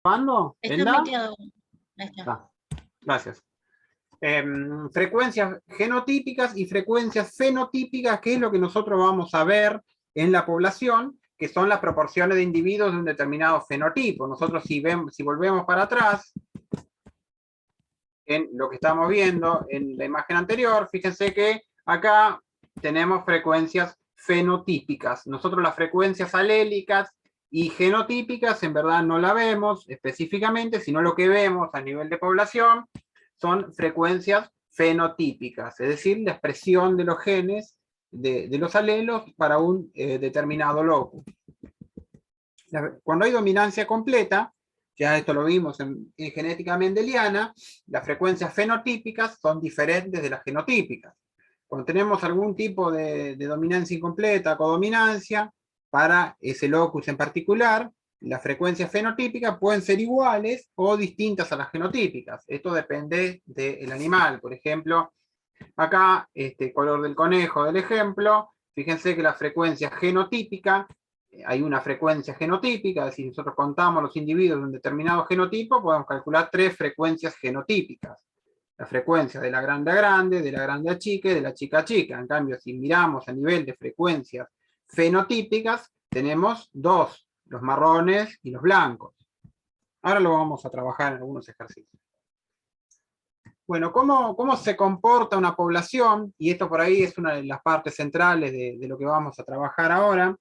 ¿Cuándo? Está ¿Enda? muteado. Ahí está. Ah, gracias. Frecuencias genotípicas y frecuencias fenotípicas, que es lo que nosotros vamos a ver en la población, que son las proporciones de individuos de un determinado fenotipo. Nosotros si volvemos para atrás, en lo que estamos viendo en la imagen anterior, fíjense que acá tenemos frecuencias fenotípicas. Nosotros las frecuencias alélicas y genotípicas en verdad no la vemos específicamente, sino lo que vemos a nivel de población son frecuencias fenotípicas, es decir, la expresión de los genes de los alelos para un determinado locus. Cuando hay dominancia completa, ya esto lo vimos en genética mendeliana, las frecuencias fenotípicas son diferentes de las genotípicas. Cuando tenemos algún tipo de dominancia incompleta, codominancia, para ese locus en particular, las frecuencias fenotípicas pueden ser iguales o distintas a las genotípicas. Esto depende del animal. Por ejemplo, acá, color del conejo del ejemplo, fíjense que la frecuencia genotípica, hay una frecuencia genotípica, si nosotros contamos los individuos de un determinado genotipo, podemos calcular 3 frecuencias genotípicas. La frecuencia de la grande a grande, de la grande a chica y de la chica a chica. En cambio, si miramos a nivel de frecuencias fenotípicas, tenemos 2, los marrones y los blancos. Ahora lo vamos a trabajar en algunos ejercicios. Bueno, ¿cómo se comporta una población? Y esto por ahí es una de las partes centrales de lo que vamos a trabajar ahora.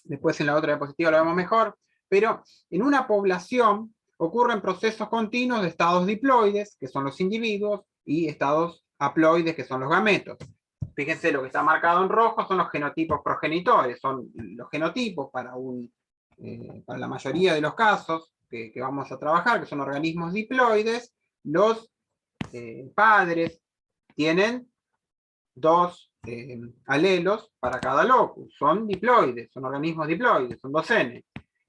Después en la otra diapositiva lo vemos mejor. Pero en una población ocurren procesos continuos de estados diploides, que son los individuos, y estados haploides, que son los gametos. Fíjense, lo que está marcado en rojo son los genotipos progenitores. Son los genotipos para la mayoría de los casos que vamos a trabajar, que son organismos diploides. Los padres tienen 2 alelos para cada locus, son diploides, son organismos diploides, son 2N.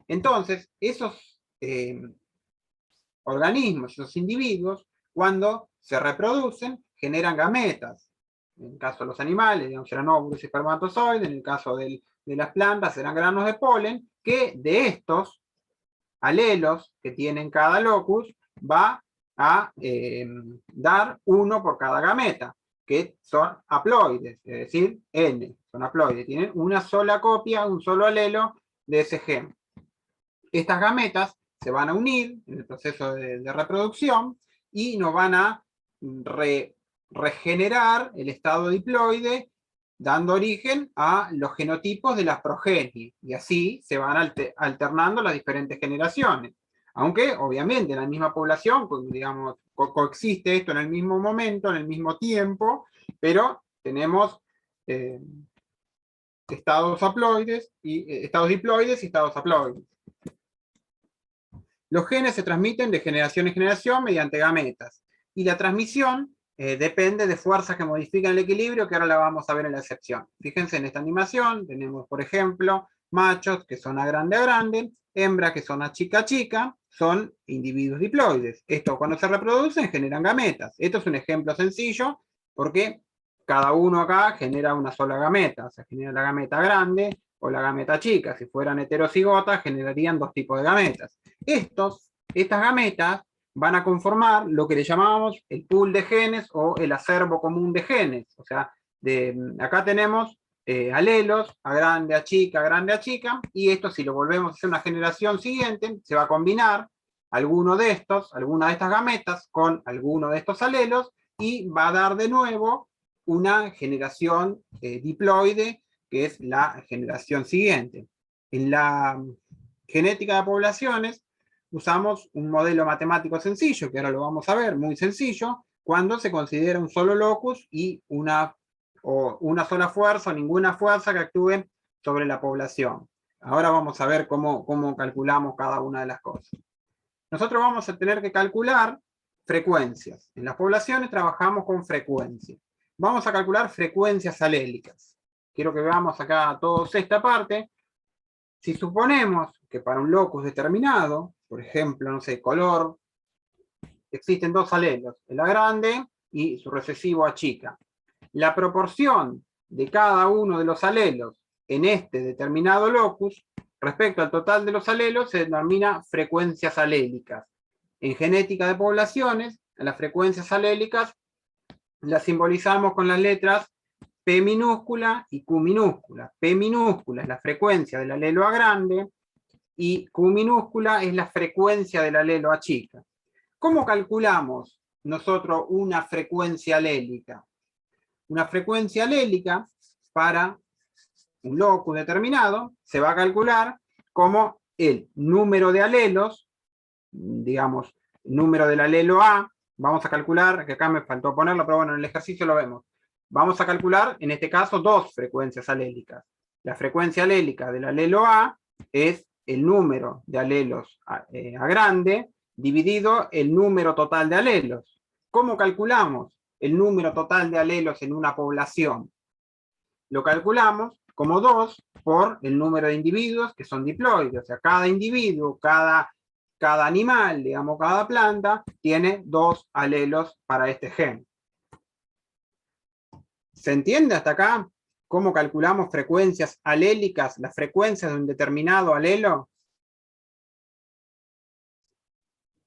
Entonces, esos organismos, esos individuos, cuando se reproducen, generan gametas. En el caso de los animales, digamos, serán óvulos y espermatozoides. En el caso de las plantas, serán granos de polen, que de estos alelos que tienen cada locus, va a dar 1 por cada gameta, que son haploides, es decir, N, son haploides, tienen una sola copia, un solo alelo de ese gen. Estas gametas se van a unir en el proceso de reproducción y nos van a regenerar el estado diploide, dando origen a los genotipos de las progenies, y así se van alternando las diferentes generaciones. Aunque, obviamente, en la misma población, digamos, coexiste esto en el mismo momento, en el mismo tiempo, pero tenemos estados haploides, estados diploides y estados haploides. Los genes se transmiten de generación en generación mediante gametas, y la transmisión depende de fuerzas que modifican el equilibrio, que ahora la vamos a ver en la excepción. Fíjense en esta animación, tenemos, por ejemplo, machos que son a grande, hembras que son a chica, son individuos diploides. Esto, cuando se reproducen, generan gametas. Esto es un ejemplo sencillo, porque cada uno acá genera una sola gameta, o sea, genera la gameta grande o la gameta chica. Si fueran heterocigotas, generarían 2 tipos de gametas. Estas gametas van a conformar lo que le llamamos el pool de genes o el acervo común de genes. O sea, acá tenemos alelos, a grande, a chica, y esto, si lo volvemos a hacer una generación siguiente, se va a combinar alguna de estas gametas con alguno de estos alelos, y va a dar de nuevo una generación diploide, que es la generación siguiente. En la genética de poblaciones usamos un modelo matemático sencillo, que ahora lo vamos a ver, muy sencillo, cuando se considera un solo locus y una sola fuerza o ninguna fuerza que actúe sobre la población. Ahora vamos a ver cómo calculamos cada una de las cosas. Nosotros vamos a tener que calcular frecuencias. En las poblaciones trabajamos con frecuencias. Vamos a calcular frecuencias alélicas. Quiero que veamos acá todos esta parte. Si suponemos que para un locus determinado, por ejemplo, no sé, color, existen 2 alelos, el A grande y su recesivo A chica. La proporción de cada uno de los alelos en este determinado locus respecto al total de los alelos se denomina frecuencias alélicas. En genética de poblaciones, las frecuencias alélicas las simbolizamos con las letras P minúscula y Q minúscula. P minúscula es la frecuencia del alelo A grande y Q minúscula es la frecuencia del alelo A chica. ¿Cómo calculamos nosotros una frecuencia alélica? Una frecuencia alélica para un locus determinado se va a calcular como el número de alelos, digamos, número del alelo A, vamos a calcular, que acá me faltó ponerlo, pero bueno, en el ejercicio lo vemos. Vamos a calcular, en este caso, dos frecuencias alélicas. La frecuencia alélica del alelo A es el número de alelos A grande dividido el número total de alelos. ¿Cómo calculamos el número total de alelos en una población? Lo calculamos como 2 por el número de individuos que son diploides. O sea, cada individuo, cada animal, digamos, cada planta, tiene 2 alelos para este gen. ¿Se entiende hasta acá cómo calculamos frecuencias alélicas, las frecuencias de un determinado alelo?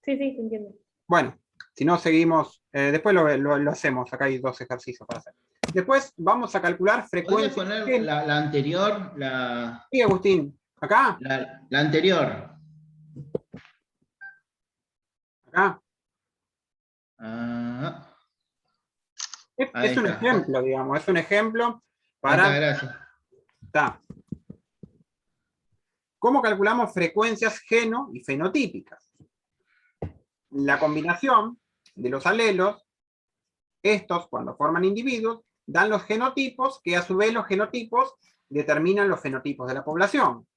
Sí, sí, se entiende. Bueno, si no seguimos, después lo hacemos, acá hay 2 ejercicios para hacer. Después vamos a calcular frecuencias. ¿Podrías poner la anterior? Sí, Agustín, ¿acá? La anterior. Acá. Ah, Es un ejemplo, digamos, es un ejemplo para... gracias. Está. ¿Cómo calculamos frecuencias geno y fenotípicas? La combinación de los alelos, estos cuando forman individuos, dan los genotipos, que a su vez los genotipos determinan los fenotipos de la población.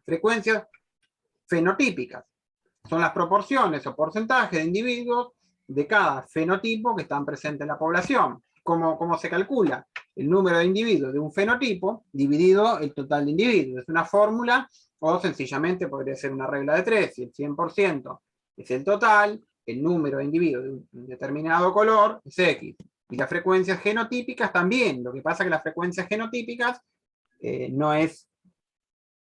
Frecuencias fenotípicas son las proporciones o porcentajes de individuos de cada fenotipo que están presentes en la población. ¿Cómo se calcula? El número de individuos de un fenotipo dividido el total de individuos. Es una fórmula, o sencillamente podría ser una regla de 3. Si el 100% es el total, el número de individuos de un determinado color es X. Y las frecuencias genotípicas también. Lo que pasa es que las frecuencias genotípicas no es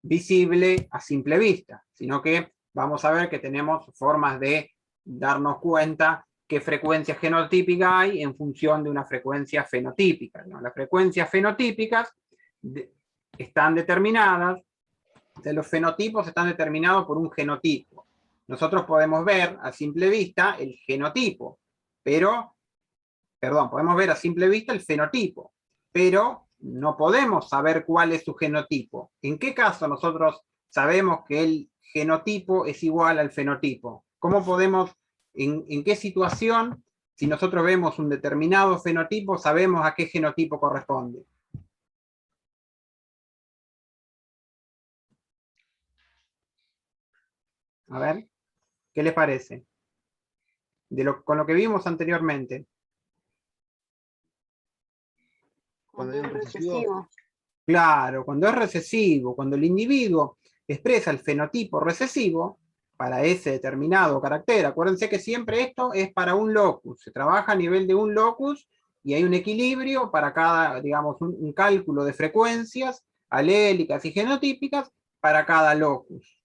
visible a simple vista, sino que vamos a ver que tenemos formas de darnos cuenta qué frecuencia genotípica hay en función de una frecuencia fenotípica, ¿no? Las frecuencias fenotípicas están determinadas, los fenotipos están determinados por un genotipo. Nosotros podemos ver a simple vista el genotipo, podemos ver a simple vista el fenotipo, pero no podemos saber cuál es su genotipo. ¿En qué caso nosotros sabemos que el genotipo es igual al fenotipo? ¿Cómo podemos, en qué situación, si nosotros vemos un determinado fenotipo, sabemos a qué genotipo corresponde? A ver, ¿qué les parece? Con lo que vimos anteriormente. Cuando es recesivo. Claro, cuando es recesivo, cuando el individuo expresa el fenotipo recesivo para ese determinado carácter. Acuérdense que siempre esto es para un locus, se trabaja a nivel de un locus y hay un equilibrio para cada, digamos, un cálculo de frecuencias alélicas y genotípicas para cada locus.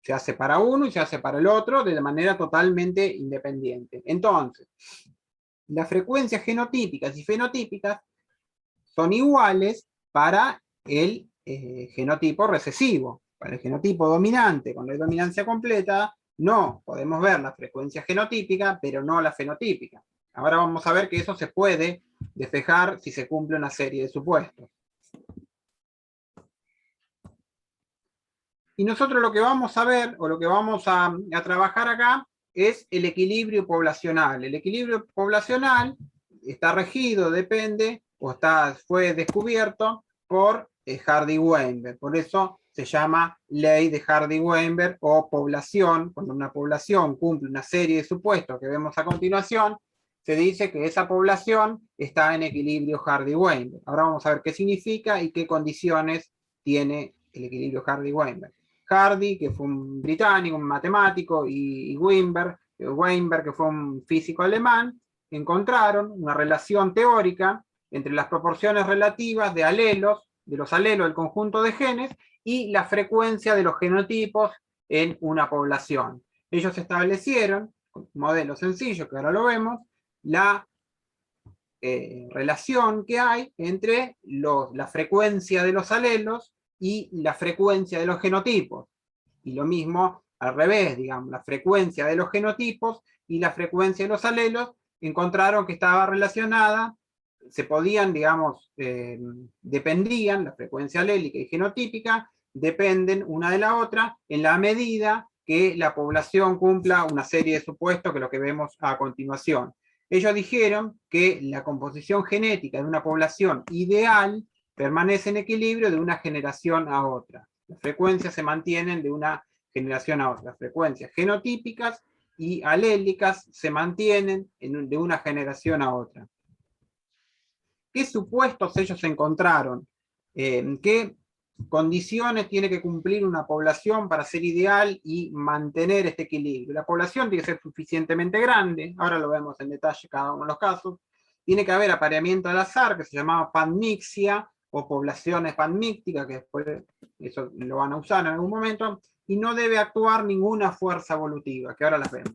Se hace para uno y se hace para el otro de manera totalmente independiente. Entonces, las frecuencias genotípicas y fenotípicas son iguales para el genotipo recesivo. Para el genotipo dominante, cuando hay dominancia completa, no podemos ver la frecuencia genotípica, pero no la fenotípica. Ahora vamos a ver que eso se puede despejar si se cumple una serie de supuestos. Y nosotros lo que vamos a ver, o lo que vamos a trabajar acá, es el equilibrio poblacional. El equilibrio poblacional está regido, depende, o fue descubierto por Hardy-Weinberg. Por eso se llama ley de Hardy-Weinberg o población. Cuando una población cumple una serie de supuestos que vemos a continuación, se dice que esa población está en equilibrio Hardy-Weinberg. Ahora vamos a ver qué significa y qué condiciones tiene el equilibrio Hardy-Weinberg. Hardy, que fue un británico, un matemático, y Weinberg, que fue un físico alemán, encontraron una relación teórica entre las proporciones relativas de alelos de los alelos del conjunto de genes y la frecuencia de los genotipos en una población. Ellos establecieron, con un modelo sencillo que ahora lo vemos, la relación que hay entre la frecuencia de los alelos y la frecuencia de los genotipos. Y lo mismo al revés, digamos, la frecuencia de los genotipos y la frecuencia de los alelos encontraron que estaba relacionada, se podían, digamos, dependían, la frecuencia alélica y genotípica, dependen una de la otra en la medida que la población cumpla una serie de supuestos, que es lo que vemos a continuación. Ellos dijeron que la composición genética de una población ideal permanece en equilibrio de una generación a otra. Las frecuencias se mantienen de una generación a otra. Las frecuencias genotípicas y alélicas se mantienen de una generación a otra. ¿Qué supuestos ellos encontraron? ¿Qué condiciones tiene que cumplir una población para ser ideal y mantener este equilibrio? La población tiene que ser suficientemente grande, ahora lo vemos en detalle cada uno de los casos. Tiene que haber apareamiento al azar, que se llamaba panmixia, o poblaciones panmícticas, que después eso lo van a usar en algún momento, y no debe actuar ninguna fuerza evolutiva, que ahora las vemos.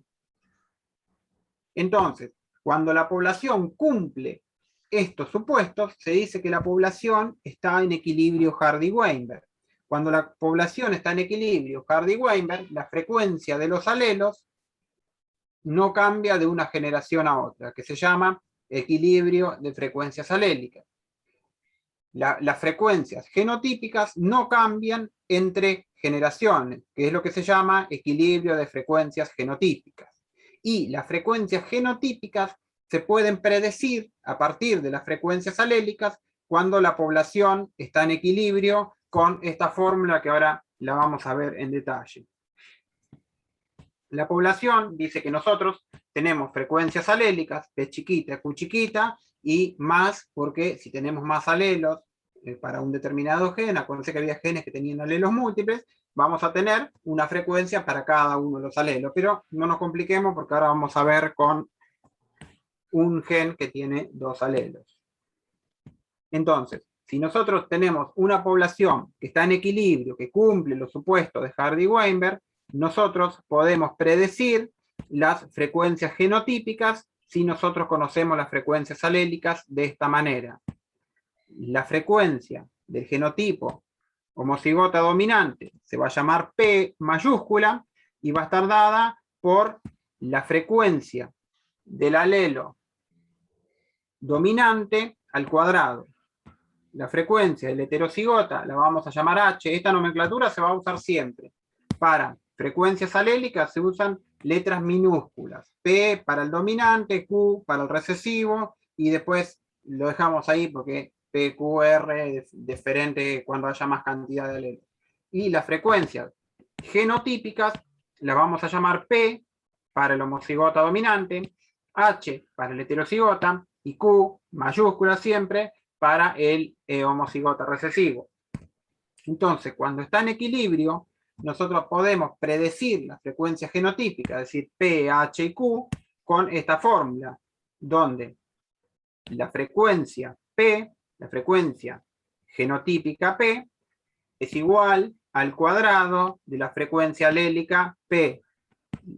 Entonces, cuando la población cumple estos supuestos, se dice que la población está en equilibrio Hardy-Weinberg. Cuando la población está en equilibrio Hardy-Weinberg, la frecuencia de los alelos no cambia de una generación a otra, que se llama equilibrio de frecuencias alélicas. Las frecuencias genotípicas no cambian entre generaciones, que es lo que se llama equilibrio de frecuencias genotípicas. Y las frecuencias genotípicas se pueden predecir a partir de las frecuencias alélicas cuando la población está en equilibrio con esta fórmula que ahora la vamos a ver en detalle. La población dice que nosotros tenemos frecuencias alélicas, P chiquita, Q chiquita, y más porque si tenemos más alelos para un determinado gen, acuérdense que había genes que tenían alelos múltiples, vamos a tener una frecuencia para cada uno de los alelos, pero no nos compliquemos porque ahora vamos a ver con un gen que tiene 2 alelos. Entonces, si nosotros tenemos una población que está en equilibrio, que cumple los supuestos de Hardy-Weinberg, nosotros podemos predecir las frecuencias genotípicas si nosotros conocemos las frecuencias alélicas de esta manera. La frecuencia del genotipo homocigota dominante se va a llamar P mayúscula y va a estar dada por la frecuencia del alelo dominante al cuadrado. La frecuencia del heterocigota la vamos a llamar H. Esta nomenclatura se va a usar siempre. Para frecuencias alélicas se usan letras minúsculas. P para el dominante, Q para el recesivo, y después lo dejamos ahí porque P, Q, R es diferente cuando haya más cantidad de alelos. Y las frecuencias genotípicas las vamos a llamar P para el homocigota dominante, H para el heterocigota, y Q, mayúscula siempre, para el homocigota recesivo. Entonces, cuando está en equilibrio, nosotros podemos predecir la frecuencia genotípica, es decir, P, H y Q, con esta fórmula, donde la frecuencia P, la frecuencia genotípica P, es igual al cuadrado de la frecuencia alélica P.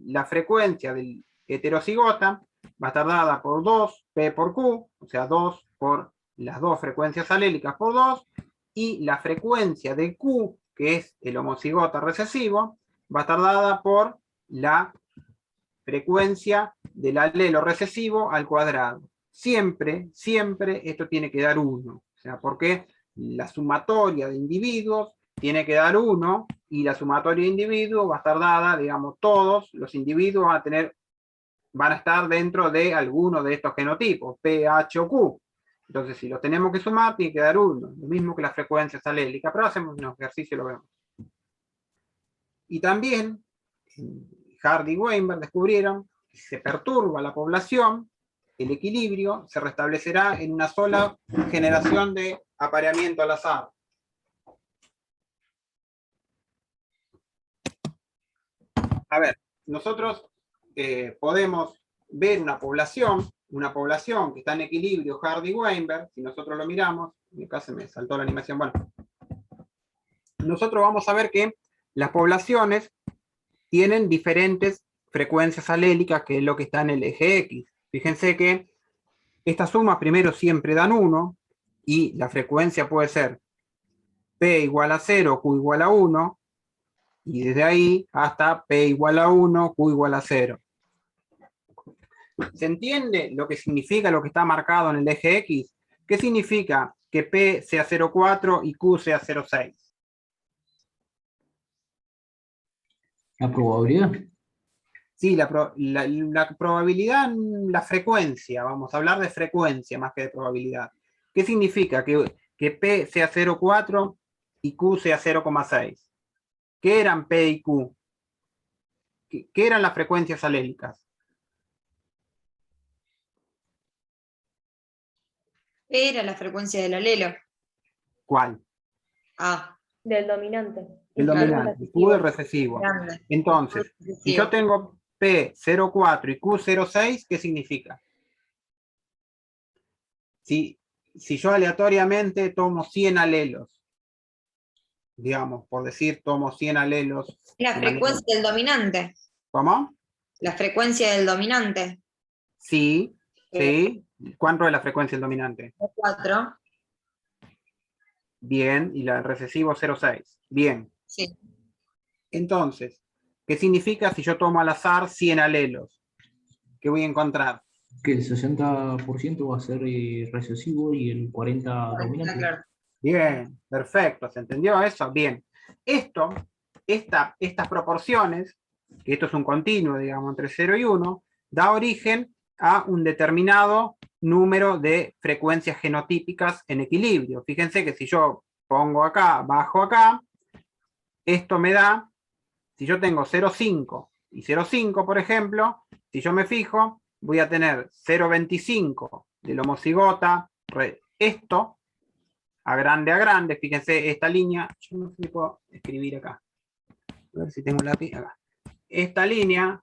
La frecuencia del heterocigota va a estar dada por 2 P por Q, o sea, 2 por las dos frecuencias alélicas por 2, y la frecuencia de Q, que es el homocigota recesivo, va a estar dada por la frecuencia del alelo recesivo al cuadrado. Siempre, siempre esto tiene que dar 1, o sea, porque la sumatoria de individuos tiene que dar 1, y la sumatoria de individuos va a estar dada, digamos, todos los individuos van a estar dentro de alguno de estos genotipos, P, H o Q. Entonces, si los tenemos que sumar, tiene que dar 1, lo mismo que las frecuencias alélicas, pero hacemos un ejercicio y lo vemos. Y también, Hardy y Weinberg descubrieron que si se perturba la población, el equilibrio se restablecerá en una sola generación de apareamiento al azar. A ver, nosotros podemos ver una población que está en equilibrio Hardy-Weinberg, si nosotros lo miramos, acá se me saltó la animación, bueno, nosotros vamos a ver que las poblaciones tienen diferentes frecuencias alélicas, que es lo que está en el eje X. Fíjense que estas sumas primero siempre dan 1, y la frecuencia puede ser P igual a 0, Q igual a 1, y desde ahí hasta P igual a 1, Q igual a 0. ¿Se entiende lo que significa lo que está marcado en el eje X? ¿Qué significa que P sea 0,4 y Q sea 0,6? La probabilidad. Sí, la probabilidad, la frecuencia, vamos a hablar de frecuencia más que de probabilidad. ¿Qué significa? Que P sea 0,4 y Q sea 0,6. ¿Qué eran P y Q? ¿Qué eran las frecuencias alélicas? Era la frecuencia del alelo. ¿Cuál? Ah, Del dominante. El dominante, Q del recesivo. grande. Entonces, si yo tengo P 0,4 y Q 0,6, ¿qué significa? Si yo aleatoriamente tomo 100 alelos, digamos, por decir, tomo 100 alelos. La frecuencia del dominante. ¿Cómo? La frecuencia del dominante. Sí, sí. ¿Cuánto es la frecuencia del dominante? 4. Bien, y la del recesivo 0,6. Bien. Sí. Entonces, ¿qué significa si yo tomo al azar 100 alelos? ¿Qué voy a encontrar? Que el 60% va a ser recesivo y el 40% dominante. Claro. Bien, perfecto, ¿se entendió eso? Bien. Estas proporciones, que esto es un continuo, digamos, entre 0 y 1, da origen a un determinado número de frecuencias genotípicas en equilibrio. Fíjense que si yo pongo acá, bajo acá, esto me da, si yo tengo 0,5 y 0,5, por ejemplo, si yo me fijo, voy a tener 0,25 del homocigota, esto, a grande, fíjense, esta línea, yo no sé si puedo escribir acá, a ver si tengo un lápiz, acá. Esta línea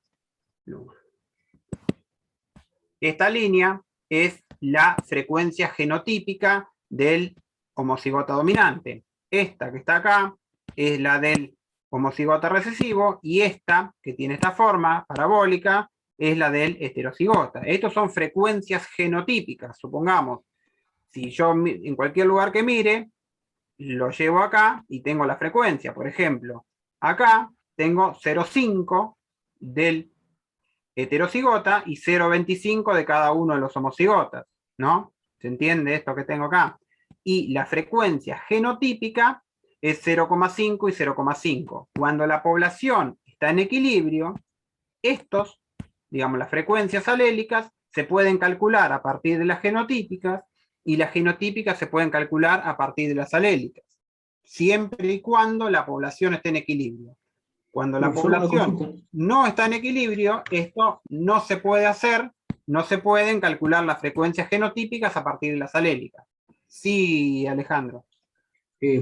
es la frecuencia genotípica del homocigota dominante. Esta que está acá es la del homocigota recesivo, y esta, que tiene esta forma parabólica, es la del heterocigota. Estos son frecuencias genotípicas, supongamos. Si yo en cualquier lugar que mire, lo llevo acá y tengo la frecuencia. Por ejemplo, acá tengo 0,5 del heterocigota y 0,25 de cada uno de los homocigotas, ¿no? ¿Se entiende esto que tengo acá? Y la frecuencia genotípica es 0,5 y 0,5. Cuando la población está en equilibrio, estos, digamos, las frecuencias alélicas se pueden calcular a partir de las genotípicas, y las genotípicas se pueden calcular a partir de las alélicas, siempre y cuando la población esté en equilibrio. Cuando la población no está en equilibrio, esto no se puede hacer, no se pueden calcular las frecuencias genotípicas a partir de las alélicas. Sí, Alejandro.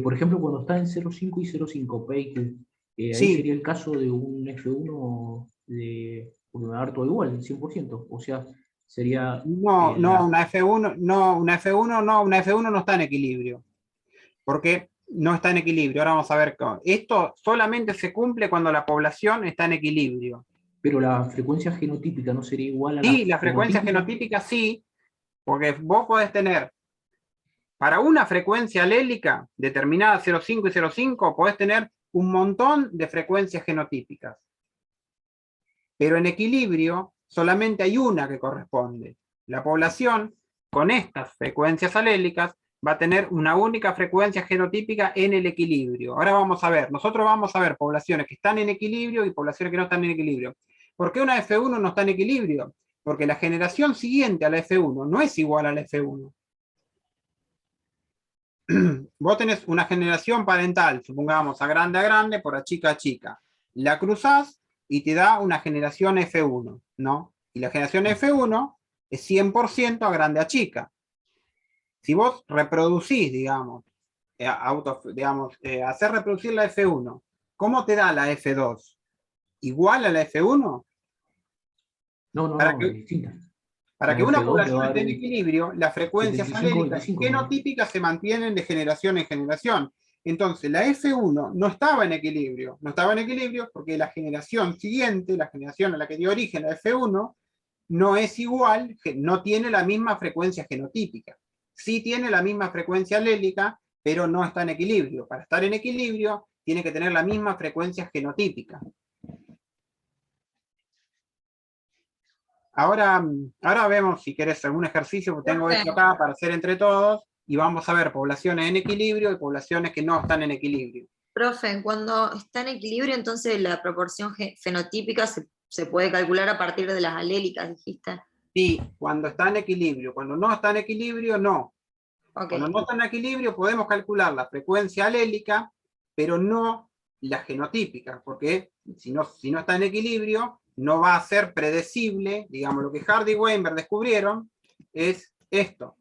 Por ejemplo, cuando está en 0,5 y 0,5, P y Q, ahí Sí. sería el caso de un F1 porque me va a dar todo igual, el 100%. O sea, sería... No, una F1 no está en equilibrio. Porque no está en equilibrio. Ahora vamos a ver. Esto solamente se cumple cuando la población está en equilibrio. Pero la frecuencia genotípica no sería igual a la... Sí, la frecuencia genotípica sí, porque vos podés tener, para una frecuencia alélica determinada 0,5 y 0,5, podés tener un montón de frecuencias genotípicas. Pero en equilibrio solamente hay una que corresponde. La población, con estas frecuencias alélicas, va a tener una única frecuencia genotípica en el equilibrio. Ahora vamos a ver, nosotros vamos a ver poblaciones que están en equilibrio y poblaciones que no están en equilibrio. ¿Por qué una F1 no está en equilibrio? Porque la generación siguiente a la F1 no es igual a la F1. Vos tenés una generación parental, supongamos a grande, por a chica. La cruzás y te da una generación F1, ¿no? Y la generación F1 es 100% a grande a chica. Si vos reproducís, digamos, hacer reproducir la F1, ¿cómo te da la F2? ¿Igual a la F1? No, Para no, que, es distinta. para La que una F2 te población va a esté dar en un equilibrio, las frecuencias 75, alélicas y 25. genotípicas se mantienen de generación en generación. Entonces, la F1 no estaba en equilibrio. No estaba en equilibrio porque la generación siguiente, la generación a la que dio origen la F1, no es igual, no tiene la misma frecuencia genotípica. Sí tiene la misma frecuencia alélica, pero no está en equilibrio. Para estar en equilibrio, tiene que tener la misma frecuencia genotípica. Ahora vemos, si querés, algún ejercicio que tengo hecho acá para hacer entre todos, y vamos a ver poblaciones en equilibrio y poblaciones que no están en equilibrio. Profe, cuando está en equilibrio, entonces la proporción fenotípica se puede calcular a partir de las alélicas, dijiste. Sí, cuando está en equilibrio. Cuando no está en equilibrio, no. Ok. Cuando no está en equilibrio, podemos calcular la frecuencia alélica, pero no la genotípica, porque si no está en equilibrio, no va a ser predecible. Digamos, lo que Hardy y Weinberg descubrieron es esto,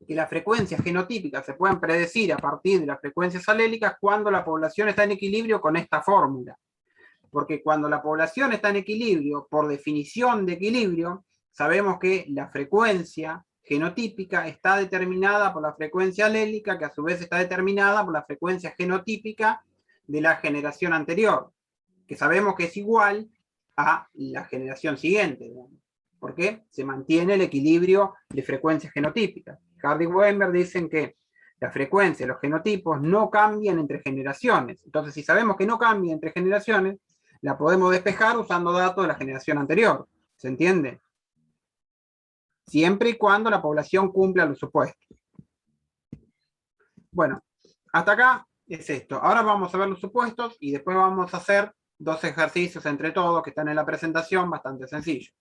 que las frecuencias genotípicas se pueden predecir a partir de las frecuencias alélicas cuando la población está en equilibrio con esta fórmula. Porque cuando la población está en equilibrio, por definición de equilibrio, sabemos que la frecuencia genotípica está determinada por la frecuencia alélica, que a su vez está determinada por la frecuencia genotípica de la generación anterior, que sabemos que es igual a la generación siguiente, porque se mantiene el equilibrio de frecuencias genotípicas. Hardy y Weinberg dicen que la frecuencia de los genotipos no cambian entre generaciones. Entonces, si sabemos que no cambian entre generaciones, la podemos despejar usando datos de la generación anterior. ¿Se entiende? Siempre y cuando la población cumpla los supuestos. Bueno, hasta acá es esto. Ahora vamos a ver los supuestos y después vamos a hacer dos ejercicios entre todos que están en la presentación, bastante sencillos.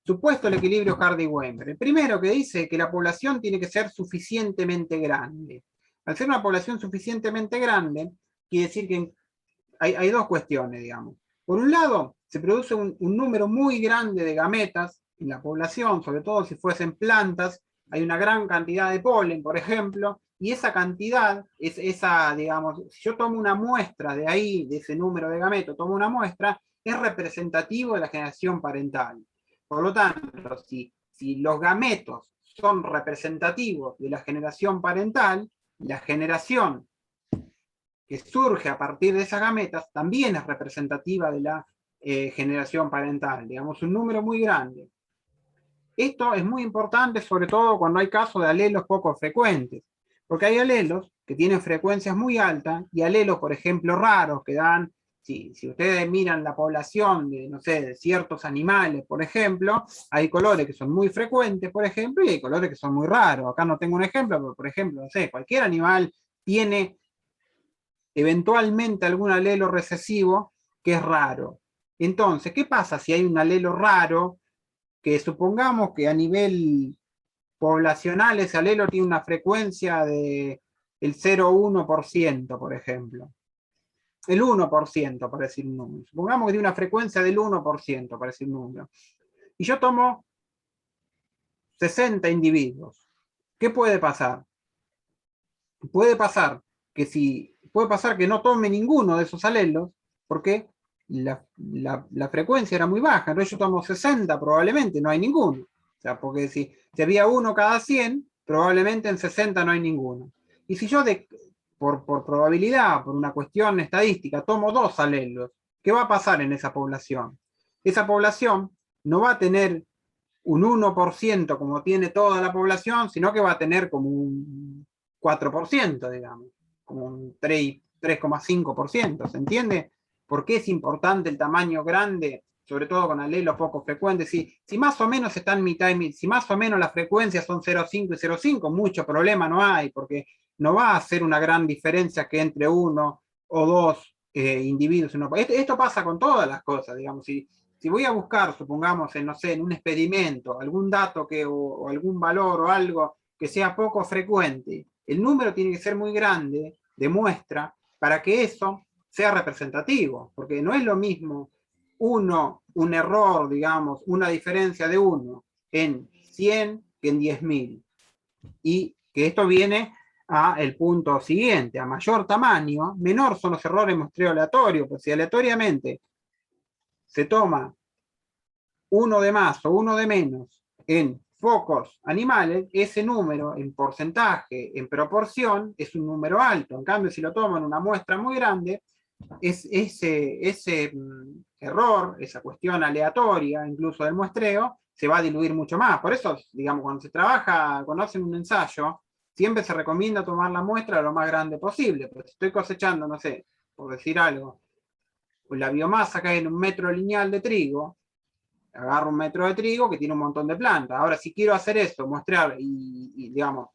Supuesto el equilibrio Hardy-Weinberg. El primero que dice que la población tiene que ser suficientemente grande. Al ser una población suficientemente grande, quiere decir que hay dos cuestiones, digamos. Por un lado, se produce un número muy grande de gametas en la población, sobre todo si fuesen plantas, hay una gran cantidad de polen, por ejemplo, y esa cantidad, digamos, si yo tomo una muestra de ahí, de ese número de gametos, tomo una muestra, es representativo de la generación parental. Por lo tanto, si los gametos son representativos de la generación parental, la generación que surge a partir de esas gametas también es representativa de la generación parental, digamos, un número muy grande. Esto es muy importante, sobre todo cuando hay casos de alelos poco frecuentes, porque hay alelos que tienen frecuencias muy altas y alelos, por ejemplo, raros, que dan, si ustedes miran la población de, no sé, de ciertos animales, por ejemplo, hay colores que son muy frecuentes, por ejemplo, y hay colores que son muy raros. Acá no tengo un ejemplo, pero, por ejemplo, no sé, cualquier animal tiene eventualmente algún alelo recesivo que es raro. Entonces, ¿qué pasa si hay un alelo raro que supongamos que a nivel poblacional ese alelo tiene una frecuencia de el 0,1%, por ejemplo? El 1%, para decir un número. Supongamos que tiene una frecuencia del 1%, para decir un número. Y yo tomo 60 individuos. ¿Qué puede pasar? Puede pasar que no tome ninguno de esos alelos, porque la frecuencia era muy baja. Entonces yo tomo 60, probablemente no hay ninguno. O sea, porque si había uno cada 100, probablemente en 60 no hay ninguno. Y si yo por probabilidad, por una cuestión estadística, tomo 2 alelos, ¿qué va a pasar en esa población? Esa población no va a tener un 1% como tiene toda la población, sino que va a tener como un 4%, digamos, como un 3,5%, ¿se entiende? ¿Por qué es importante el tamaño grande, sobre todo con alelos poco frecuentes? Si más o menos están mitad y mitad, si más o menos las frecuencias son 0,5 y 0,5, mucho problema no hay, porque no va a ser una gran diferencia que entre uno o dos individuos. Esto pasa con todas las cosas, digamos. Si voy a buscar, supongamos, no sé, en un experimento, algún dato o algún valor o algo que sea poco frecuente, el número tiene que ser muy grande de muestra para que eso sea representativo, porque no es lo mismo un error, digamos, una diferencia de 1 en 100 que en 10.000. Y que esto viene al punto siguiente: a mayor tamaño, menor son los errores de muestreo aleatorio, pues si aleatoriamente se toma uno de más o uno de menos en focos animales, ese número en porcentaje, en proporción, es un número alto. En cambio, si lo toman una muestra muy grande, ese error, esa cuestión aleatoria, incluso del muestreo, se va a diluir mucho más. Por eso, digamos, cuando se trabaja, cuando hacen un ensayo, siempre se recomienda tomar la muestra lo más grande posible. Porque si estoy cosechando, no sé, por decir algo, pues la biomasa que hay en un metro lineal de trigo, agarro un metro de trigo que tiene un montón de plantas. Ahora, si quiero hacer esto, muestrear digamos,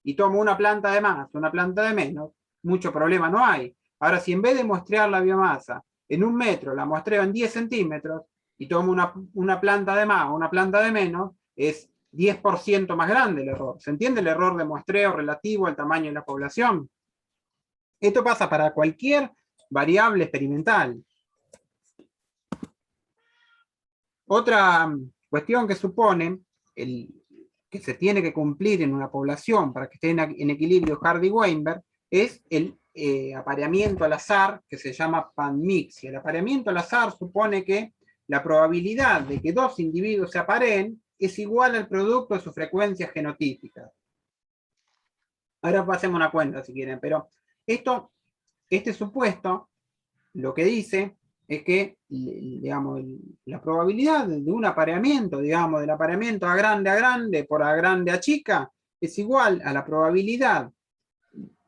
y tomo una planta de más, una planta de menos, mucho problema no hay. Ahora, si en vez de muestrear la biomasa en un metro, la muestreo en 10 centímetros, y tomo una planta de más o una planta de menos, es 10% más grande el error. ¿Se entiende el error de muestreo relativo al tamaño de la población? Esto pasa para cualquier variable experimental. Otra cuestión que supone que se tiene que cumplir en una población para que esté en equilibrio Hardy-Weinberg es el apareamiento al azar, que se llama panmixia. El apareamiento al azar supone que la probabilidad de que dos individuos se apareen es igual al producto de sus frecuencias genotípicas. Ahora hacemos una cuenta si quieren, pero este supuesto lo que dice es que, digamos, la probabilidad de un apareamiento, digamos, del apareamiento a grande por a grande a chica, es igual a la probabilidad,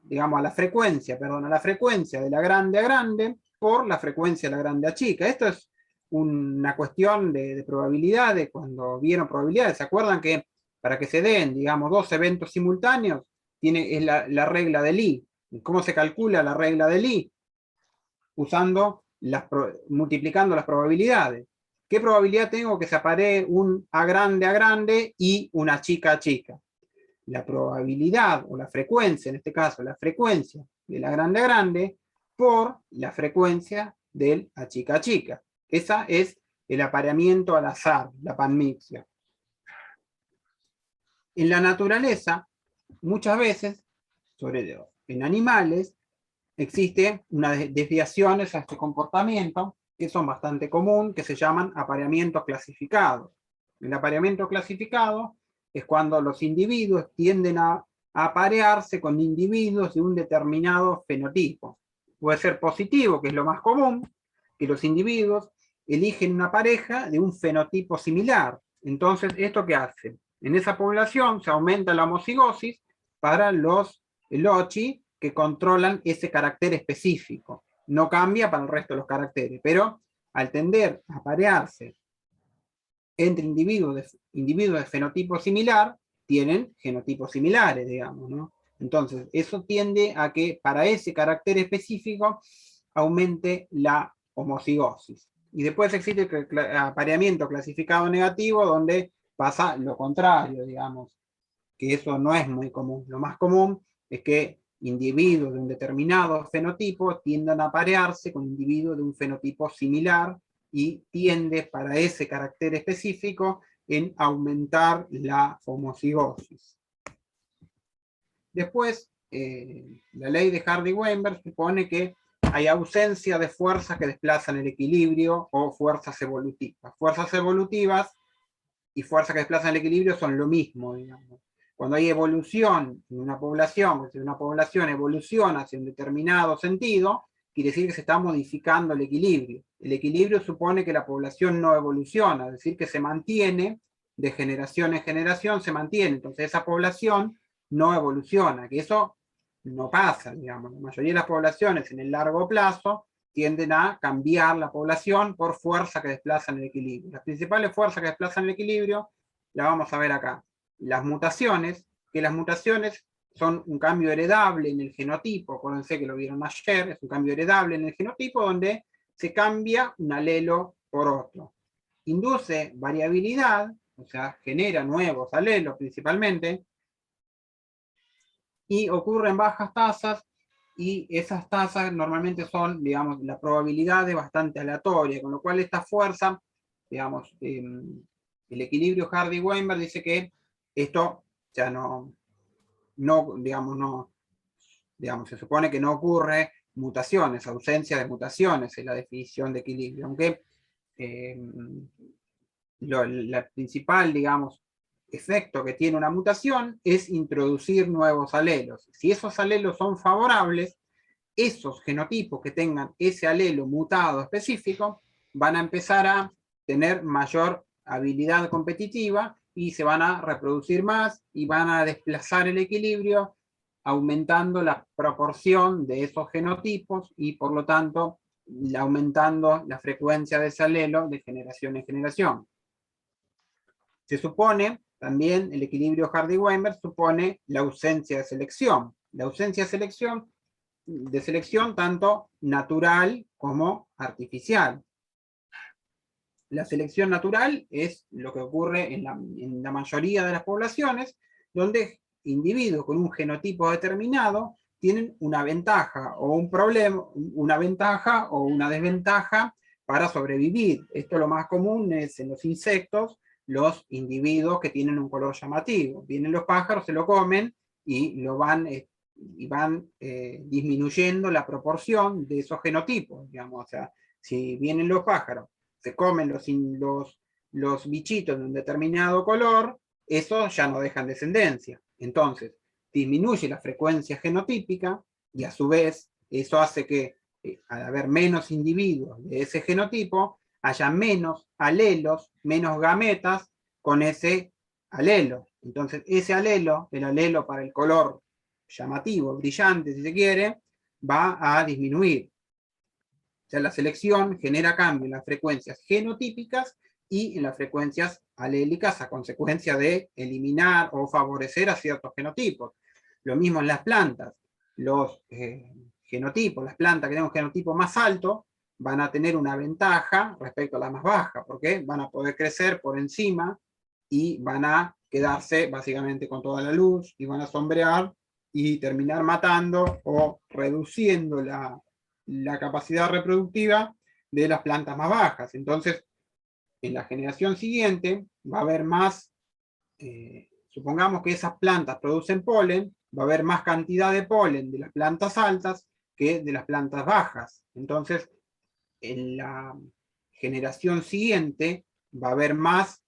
digamos, a la frecuencia de la grande a grande por la frecuencia de la grande a chica. Esto es una cuestión de probabilidades. Cuando vieron probabilidades, ¿se acuerdan que para que se den, digamos, dos eventos simultáneos, es la regla de Lie? ¿Cómo se calcula la regla de Lie? Multiplicando las probabilidades. ¿Qué probabilidad tengo que se aparee un a grande y una chica a chica? La probabilidad o la frecuencia, en este caso la frecuencia de la grande a grande por la frecuencia del a chica. Esa es el apareamiento al azar, la panmixia. En la naturaleza, muchas veces, sobre todo en animales, existen unas desviaciones a este comportamiento que son bastante comunes, que se llaman apareamientos clasificados. El apareamiento clasificado es cuando los individuos tienden a aparearse con individuos de un determinado fenotipo. Puede ser positivo, que es lo más común, que los individuos eligen una pareja de un fenotipo similar. Entonces, ¿esto qué hace? En esa población se aumenta la homocigosis para los lochi que controlan ese carácter específico. No cambia para el resto de los caracteres, pero al tender a aparearse entre individuos de fenotipo similar, tienen genotipos similares, digamos, ¿no? Entonces, eso tiende a que para ese carácter específico aumente la homocigosis. Y después existe el apareamiento clasificado negativo, donde pasa lo contrario, digamos, que eso no es muy común. Lo más común es que individuos de un determinado fenotipo tiendan a aparearse con individuos de un fenotipo similar y tiende para ese carácter específico en aumentar la homocigosis. Después, la ley de Hardy-Weinberg supone que hay ausencia de fuerzas que desplazan el equilibrio o fuerzas evolutivas. Fuerzas evolutivas y fuerzas que desplazan el equilibrio son lo mismo, digamos. Cuando hay evolución en una población, si una población evoluciona hacia un determinado sentido, quiere decir que se está modificando el equilibrio. El equilibrio supone que la población no evoluciona, es decir, que se mantiene, de generación en generación se mantiene, entonces esa población no evoluciona, que eso no pasa, digamos. La mayoría de las poblaciones en el largo plazo tienden a cambiar la población por fuerzas que desplazan el equilibrio. Las principales fuerzas que desplazan el equilibrio las vamos a ver acá. Las mutaciones, que las mutaciones son un cambio heredable en el genotipo, acuérdense que lo vieron ayer, es un cambio heredable en el genotipo donde se cambia un alelo por otro. Induce variabilidad, o sea, genera nuevos alelos principalmente, y ocurre en bajas tasas, y esas tasas normalmente son, digamos, la probabilidad de bastante aleatoria, con lo cual esta fuerza, digamos, el equilibrio Hardy-Weinberg dice que esto ya digamos, se supone que no ocurre mutaciones, ausencia de mutaciones en la definición de equilibrio, aunque la principal, digamos, efecto que tiene una mutación es introducir nuevos alelos. Si esos alelos son favorables, esos genotipos que tengan ese alelo mutado específico van a empezar a tener mayor habilidad competitiva y se van a reproducir más y van a desplazar el equilibrio, aumentando la proporción de esos genotipos y por lo tanto aumentando la frecuencia de ese alelo de generación en generación. Se supone también el equilibrio Hardy-Weinberg supone la ausencia de selección. La ausencia de selección tanto natural como artificial. La selección natural es lo que ocurre en la mayoría de las poblaciones, donde individuos con un genotipo determinado tienen una ventaja o un problema, una ventaja o una desventaja para sobrevivir. Esto lo más común es en los insectos, los individuos que tienen un color llamativo. Vienen los pájaros, se lo comen y van disminuyendo la proporción de esos genotipos, digamos. O sea, si vienen los pájaros, se comen los bichitos de un determinado color, esos ya no dejan descendencia. Entonces, disminuye la frecuencia genotípica y a su vez eso hace que al haber menos individuos de ese genotipo, haya menos alelos, menos gametas con ese alelo. Entonces, ese alelo, el alelo para el color llamativo, brillante si se quiere, va a disminuir. O sea, la selección genera cambio en las frecuencias genotípicas y en las frecuencias alélicas a consecuencia de eliminar o favorecer a ciertos genotipos. Lo mismo en las plantas. Los genotipos, las plantas que tienen un genotipo más alto, van a tener una ventaja respecto a las más bajas, porque van a poder crecer por encima y van a quedarse básicamente con toda la luz y van a sombrear y terminar matando o reduciendo la capacidad reproductiva de las plantas más bajas. Entonces, en la generación siguiente va a haber más, supongamos que esas plantas producen polen, va a haber más cantidad de polen de las plantas altas que de las plantas bajas. Entonces, en la generación siguiente va a haber más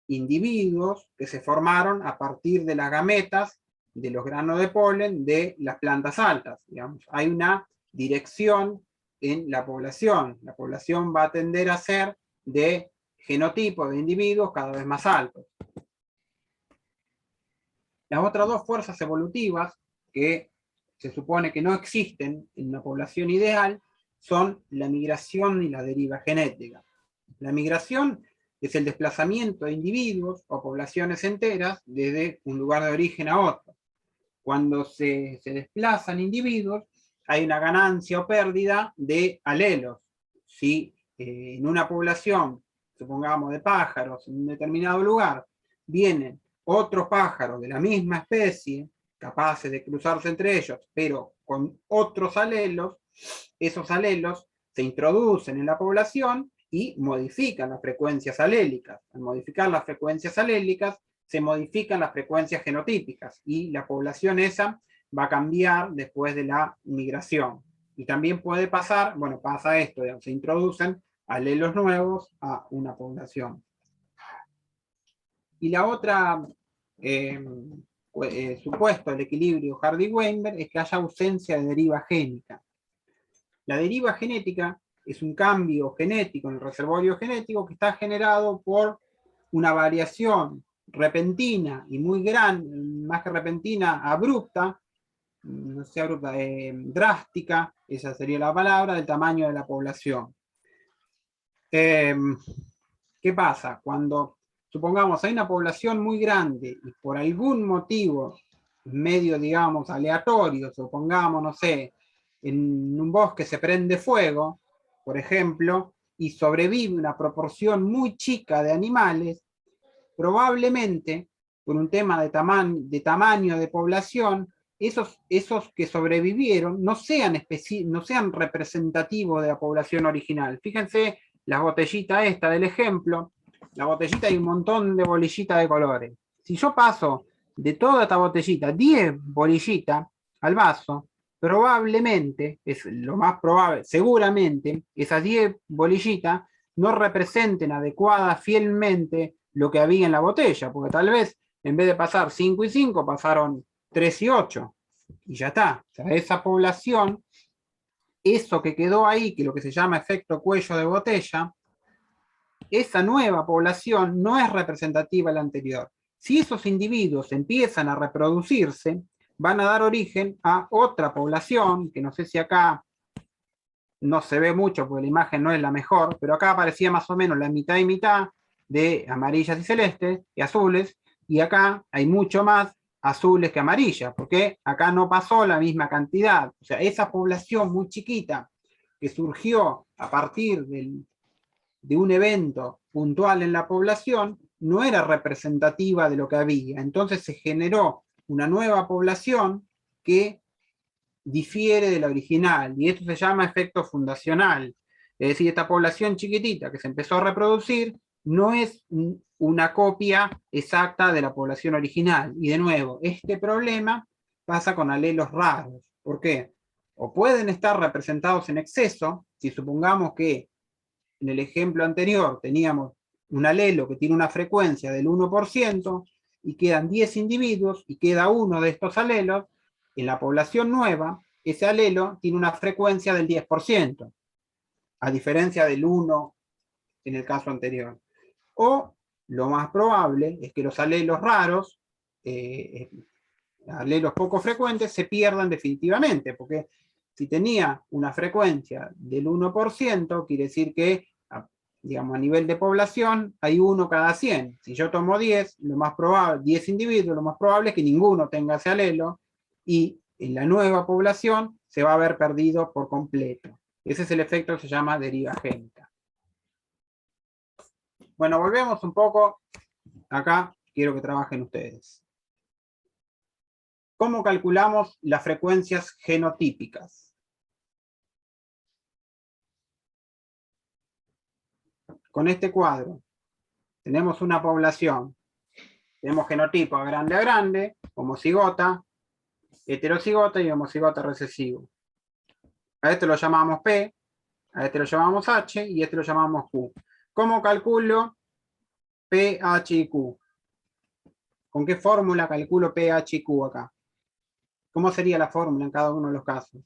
individuos que se formaron a partir de las gametas de los granos de polen de las plantas altas. Digamos, hay una dirección en la población. La población va a tender a ser de genotipo de individuos cada vez más altos. Las otras dos fuerzas evolutivas que se supone que no existen en una población ideal son la migración y la deriva genética. La migración es el desplazamiento de individuos o poblaciones enteras desde un lugar de origen a otro. Cuando se desplazan individuos, hay una ganancia o pérdida de alelos. Si en una población, supongamos de pájaros, en un determinado lugar, vienen otros pájaros de la misma especie, capaces de cruzarse entre ellos, pero con otros alelos, esos alelos se introducen en la población y modifican las frecuencias alélicas. Al modificar las frecuencias alélicas, se modifican las frecuencias genotípicas y la población esa va a cambiar después de la migración. Y también puede pasar, bueno, pasa esto, digamos, se introducen alelos nuevos a una población. Y la otra supuesto del equilibrio Hardy-Weinberg es que haya ausencia de deriva génica. La deriva genética es un cambio genético en el reservorio genético que está generado por una variación repentina y muy grande, más que repentina, abrupta, no sé, abrupta, drástica, esa sería la palabra, del tamaño de la población. ¿Qué pasa? Cuando, supongamos, hay una población muy grande y por algún motivo medio, digamos, aleatorio, supongamos, no sé, en un bosque se prende fuego, por ejemplo, y sobrevive una proporción muy chica de animales, probablemente, por un tema de tamaño de población, esos que sobrevivieron no sean representativos de la población original. Fíjense la botellita esta del ejemplo, la botellita hay un montón de bolillitas de colores. Si yo paso de toda esta botellita 10 bolillitas al vaso, probablemente, es lo más probable, seguramente, esas 10 bolillitas no representen adecuada, fielmente, lo que había en la botella, porque tal vez en vez de pasar 5 y 5, pasaron 3 y 8, y ya está. O sea, esa población, eso que quedó ahí, que lo que se llama efecto cuello de botella, esa nueva población no es representativa de la anterior. Si esos individuos empiezan a reproducirse, van a dar origen a otra población, que no sé si acá no se ve mucho porque la imagen no es la mejor, pero acá aparecía más o menos la mitad y mitad de amarillas y celestes y azules, y acá hay mucho más azules que amarillas, porque acá no pasó la misma cantidad. O sea, esa población muy chiquita que surgió a partir de un evento puntual en la población no era representativa de lo que había. Entonces se generó una nueva población que difiere de la original, y esto se llama efecto fundacional. Es decir, esta población chiquitita que se empezó a reproducir no es una copia exacta de la población original. Y de nuevo, este problema pasa con alelos raros. ¿Por qué? O pueden estar representados en exceso, si supongamos que en el ejemplo anterior teníamos un alelo que tiene una frecuencia del 1% y quedan 10 individuos y queda uno de estos alelos, en la población nueva, ese alelo tiene una frecuencia del 10%, a diferencia del 1 en el caso anterior. O lo más probable es que los alelos raros, alelos poco frecuentes, se pierdan definitivamente, porque si tenía una frecuencia del 1%, quiere decir que, digamos, a nivel de población, hay uno cada 100. Si yo tomo 10, lo más probable, 10 individuos, lo más probable es que ninguno tenga ese alelo, y en la nueva población se va a haber perdido por completo. Ese es el efecto que se llama deriva génica. Bueno, volvemos un poco. Acá quiero que trabajen ustedes. ¿Cómo calculamos las frecuencias genotípicas? Con este cuadro tenemos una población. Tenemos genotipo a grande, homocigota, heterocigota y homocigota recesivo. A este lo llamamos P, a este lo llamamos H y a este lo llamamos Q. ¿Cómo calculo P, H y Q? ¿Con qué fórmula calculo P, H y Q acá? ¿Cómo sería la fórmula en cada uno de los casos?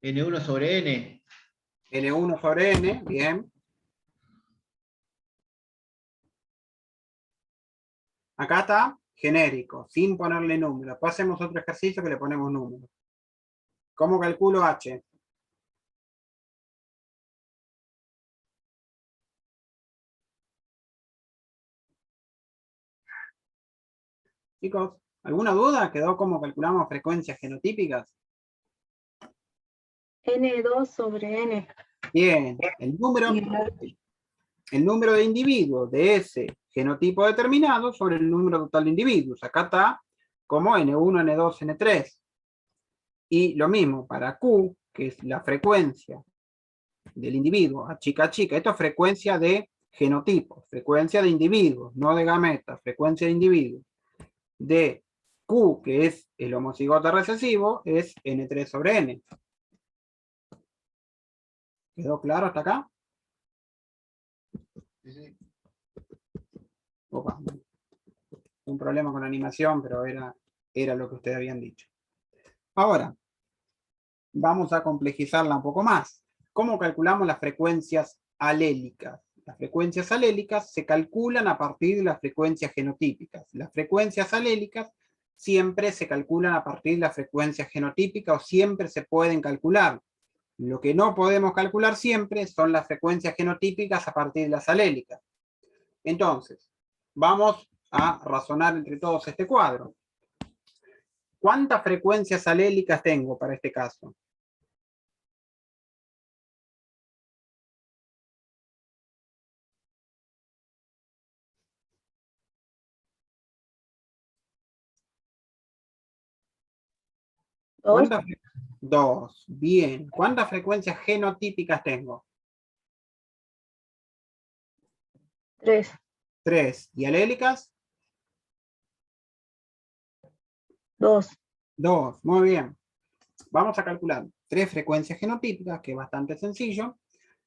N1 sobre N. N1 sobre N, bien. Acá está genérico, sin ponerle número. Después hacemos otro ejercicio que le ponemos número. ¿Cómo calculo H? Chicos, ¿alguna duda? ¿Quedó cómo calculamos frecuencias genotípicas? N2 sobre N. Bien, el número de individuos de ese genotipo determinado sobre el número total de individuos. Acá está como N1, N2, N3. Y lo mismo para Q, que es la frecuencia del individuo, a chica. Esto es frecuencia de genotipos, frecuencia de individuos, no de gametas, frecuencia de individuos. De Q, que es el homocigota recesivo, es N3 sobre N. ¿Quedó claro hasta acá? Opa. Un problema con la animación, pero era lo que ustedes habían dicho. Ahora, vamos a complejizarla un poco más. ¿Cómo calculamos las frecuencias alélicas? Las frecuencias alélicas se calculan a partir de las frecuencias genotípicas. Las frecuencias alélicas siempre se calculan a partir de las frecuencias genotípicas o siempre se pueden calcular. Lo que no podemos calcular siempre son las frecuencias genotípicas a partir de las alélicas. Entonces, vamos a razonar entre todos este cuadro. ¿Cuántas frecuencias alélicas tengo para este caso? ¿Cuántas? Dos. Bien. ¿Cuántas frecuencias genotípicas tengo? 3. 3. ¿Y alélicas? 2. 2, muy bien. Vamos a calcular 3 frecuencias genotípicas, que es bastante sencillo,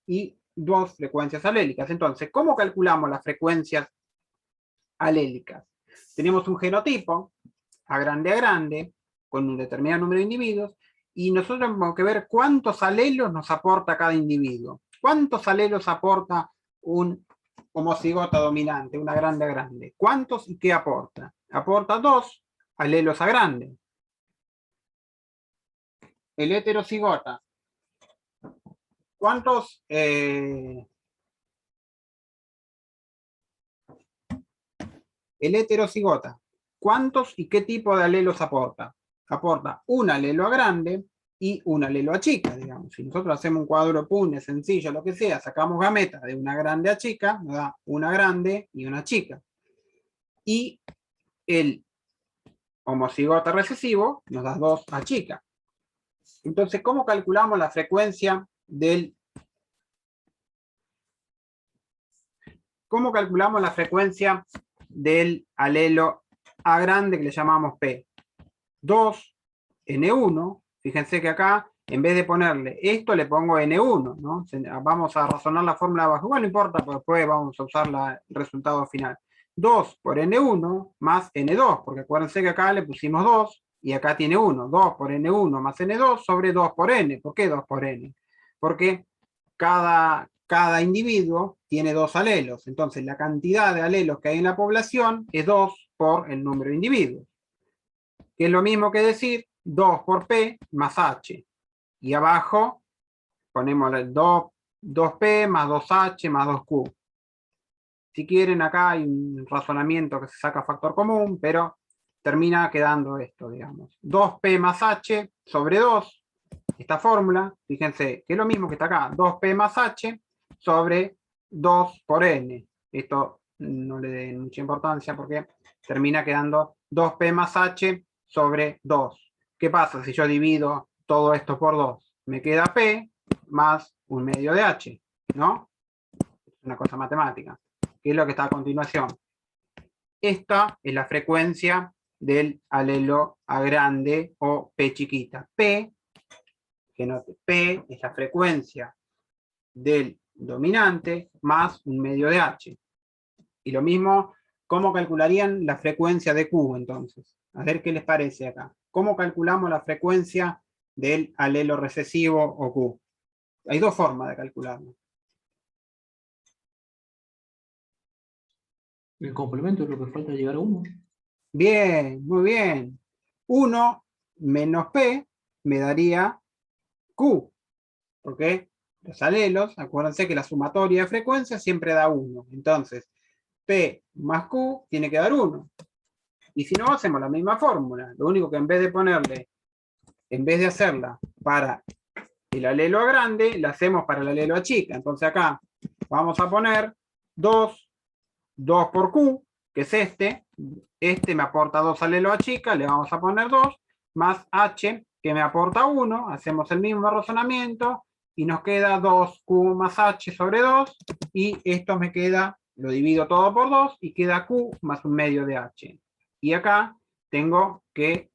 y 2 frecuencias alélicas. Entonces, ¿cómo calculamos las frecuencias alélicas? Tenemos un genotipo, A grande, con un determinado número de individuos, y nosotros tenemos que ver cuántos alelos nos aporta cada individuo. ¿Cuántos alelos aporta un homocigota dominante, una grande? ¿Cuántos y qué aporta? Aporta 2 alelos A grande. El heterocigota, ¿cuántos? El heterocigota, ¿cuántos y qué tipo de alelos aporta? Aporta un alelo A grande y un alelo A chica, digamos. Si nosotros hacemos un cuadro Punnett sencillo, lo que sea, sacamos gametas de una grande A chica, nos da una grande y una chica. Y el homocigota recesivo nos da 2 A chica. Entonces, ¿cómo calculamos la frecuencia del... ¿Cómo calculamos la frecuencia del alelo A grande que le llamamos P? 2 N1, fíjense que acá, en vez de ponerle esto, le pongo N1, ¿no? Vamos a razonar la fórmula abajo, bueno, no importa, porque después vamos a usar el resultado final. 2 por N1 más N2, porque acuérdense que acá le pusimos 2, y acá tiene 1. 2 por N1 más N2 sobre 2 por N. ¿Por qué 2 por N? Porque cada individuo tiene 2 alelos, entonces la cantidad de alelos que hay en la población es 2 por el número de individuos. Que es lo mismo que decir 2 por P más H. Y abajo ponemos el 2P más 2H más 2Q. Si quieren, acá hay un razonamiento que se saca factor común, pero termina quedando esto, digamos. 2P más H sobre 2, esta fórmula, fíjense, que es lo mismo que está acá, 2P más H sobre 2 por N. Esto no le den mucha importancia porque termina quedando 2P más H sobre 2. ¿Qué pasa si yo divido todo esto por 2? Me queda P más 1/2 de H, ¿no? Es una cosa matemática. ¿Qué es lo que está a continuación? Esta es la frecuencia del alelo A grande o P chiquita. P, que note, P es la frecuencia del dominante más 1/2 de H. Y lo mismo, ¿cómo calcularían la frecuencia de Q entonces? A ver qué les parece acá. ¿Cómo calculamos la frecuencia del alelo recesivo o Q? Hay 2 formas de calcularlo. El complemento es lo que falta llegar a 1. Bien, muy bien. 1 menos P me daría Q. Porque los alelos, acuérdense que la sumatoria de frecuencias siempre da 1. Entonces, P más Q tiene que dar 1. Y si no, hacemos la misma fórmula. Lo único que en vez de hacerla para el alelo A grande, la hacemos para el alelo A chica. Entonces acá vamos a poner 2 por Q, que es este me aporta 2 alelo A chica, le vamos a poner 2, más H, que me aporta 1, hacemos el mismo razonamiento, y nos queda 2Q más H sobre 2, y esto me queda, lo divido todo por 2, y queda Q más 1/2 de H. Y acá tengo que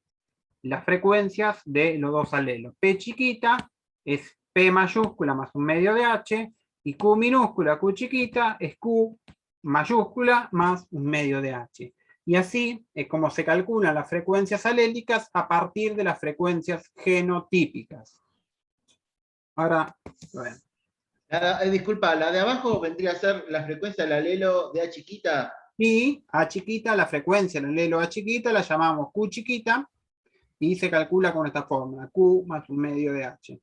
las frecuencias de los 2 alelos. P chiquita es P mayúscula más 1/2 de H, y Q minúscula, Q chiquita, es Q mayúscula más 1/2 de H. Y así es como se calculan las frecuencias alélicas a partir de las frecuencias genotípicas. Ahora, bueno. Disculpa, la de abajo vendría a ser la frecuencia del alelo de A chiquita. Y A chiquita, la frecuencia del alelo A chiquita la llamamos Q chiquita y se calcula con esta fórmula, Q más 1/2 de H.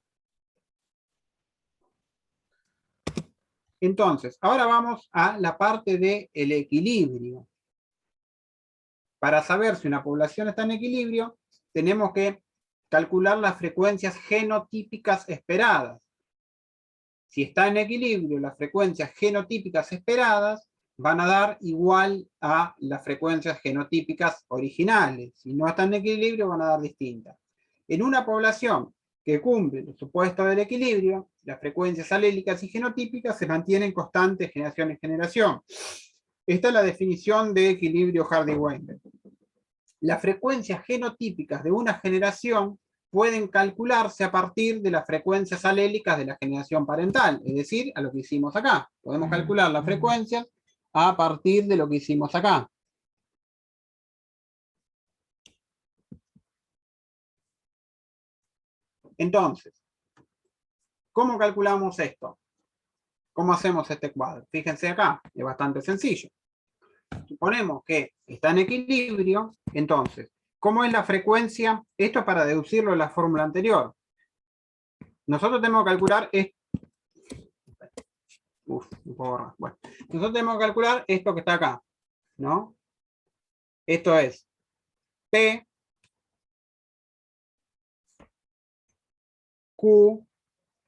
Entonces, ahora vamos a la parte del equilibrio. Para saber si una población está en equilibrio, tenemos que calcular las frecuencias genotípicas esperadas. Si está en equilibrio, las frecuencias genotípicas esperadas van a dar igual a las frecuencias genotípicas originales. Si no está en equilibrio, van a dar distintas. En una población que cumple los supuestos del equilibrio, las frecuencias alélicas y genotípicas se mantienen constantes de generación en generación. Esta es la definición de equilibrio Hardy-Weinberg. las frecuencias genotípicas de una generación pueden calcularse a partir de las frecuencias alélicas de la generación parental, es decir, a lo que hicimos acá. Podemos calcular las frecuencias a partir de lo que hicimos acá. Entonces, ¿cómo calculamos esto? ¿Cómo hacemos este cuadro? Fíjense acá, es bastante sencillo. Suponemos que está en equilibrio, entonces, ¿cómo es la frecuencia? Esto es para deducirlo de la fórmula anterior. Nosotros tenemos que calcular esto. Bueno, nosotros tenemos que calcular esto que está acá, ¿no? Esto es P, Q,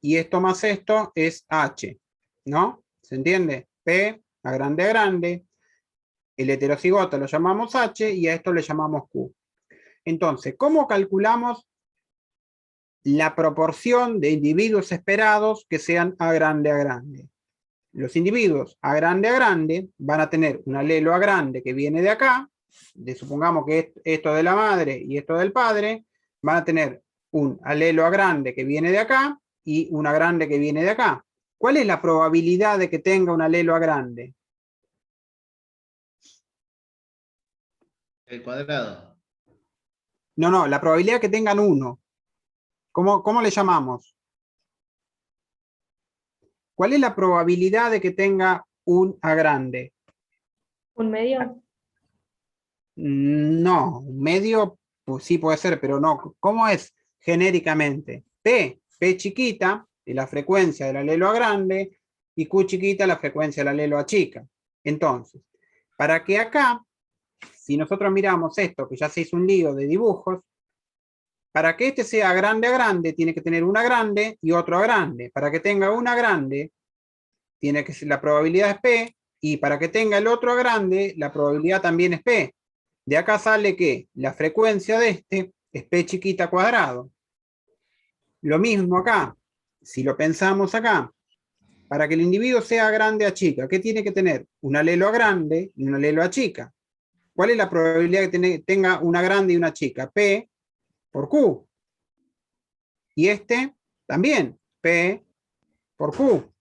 y esto más esto es H, ¿no? ¿Se entiende? P, a grande, el heterocigoto lo llamamos H y a esto le llamamos Q. Entonces, ¿cómo calculamos la proporción de individuos esperados que sean A grande? Los individuos A grande van a tener un alelo A grande que viene de acá, supongamos que esto de la madre y esto del padre, van a tener un alelo A grande que viene de acá y una grande que viene de acá. ¿Cuál es la probabilidad de que tenga un alelo A grande? El cuadrado. No, la probabilidad de que tengan uno. ¿Cómo le llamamos? ¿Cuál es la probabilidad de que tenga un A grande? ¿Un medio? No, un medio pues sí puede ser, pero no. ¿Cómo es genéricamente? P chiquita, es la frecuencia del alelo A grande, y Q chiquita, la frecuencia del alelo A chica. Entonces, para que acá, si nosotros miramos esto, que ya se hizo un lío de dibujos, para que este sea A grande, tiene que tener una grande y otro A grande. Para que tenga una grande, tiene que ser, la probabilidad es P, y para que tenga el otro A grande, la probabilidad también es P. De acá sale que la frecuencia de este es P chiquita cuadrado. Lo mismo acá, si lo pensamos acá, para que el individuo sea grande A chica, ¿qué tiene que tener? Un alelo A grande y un alelo A chica. ¿Cuál es la probabilidad de que tenga una grande y una chica? P por Q. Y este también, P por Q.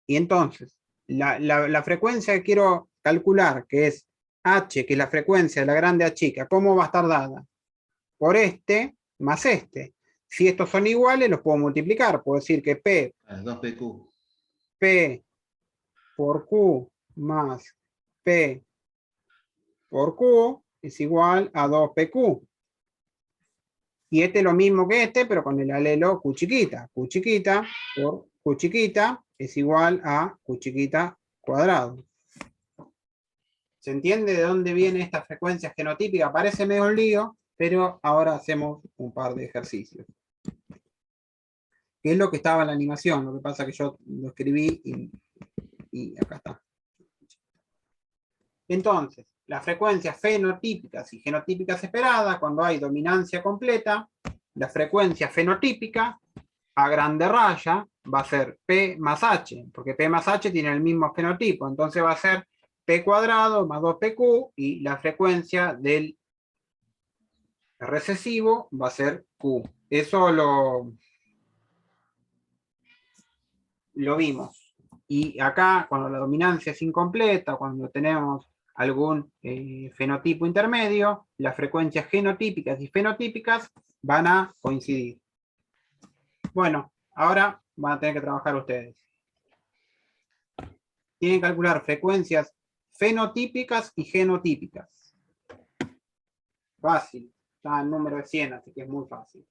Y entonces, la frecuencia que quiero calcular, que es H, que es la frecuencia de la grande A chica, ¿cómo va a estar dada? Por este más este. Si estos son iguales, los puedo multiplicar. Puedo decir que P, 2PQ. P por Q más P por Q es igual a 2PQ. Y este es lo mismo que este, pero con el alelo Q chiquita. Q chiquita por Q chiquita es igual a Q chiquita cuadrado. ¿Se entiende de dónde viene esta frecuencia genotípica? Parece medio un lío, pero ahora hacemos un par de ejercicios. Que es lo que estaba en la animación, lo que pasa que yo lo escribí y acá está. Entonces, las frecuencias fenotípicas y genotípicas esperadas, cuando hay dominancia completa, la frecuencia fenotípica a grande raya va a ser P más H, porque P más H tiene el mismo fenotipo, entonces va a ser P cuadrado más 2PQ y la frecuencia del recesivo va a ser Q. Eso lo vimos. Y acá, cuando la dominancia es incompleta, cuando tenemos algún fenotipo intermedio, las frecuencias genotípicas y fenotípicas van a coincidir. Bueno, ahora van a tener que trabajar ustedes. Tienen que calcular frecuencias fenotípicas y genotípicas. Fácil. Está el número de 100, así que es muy fácil.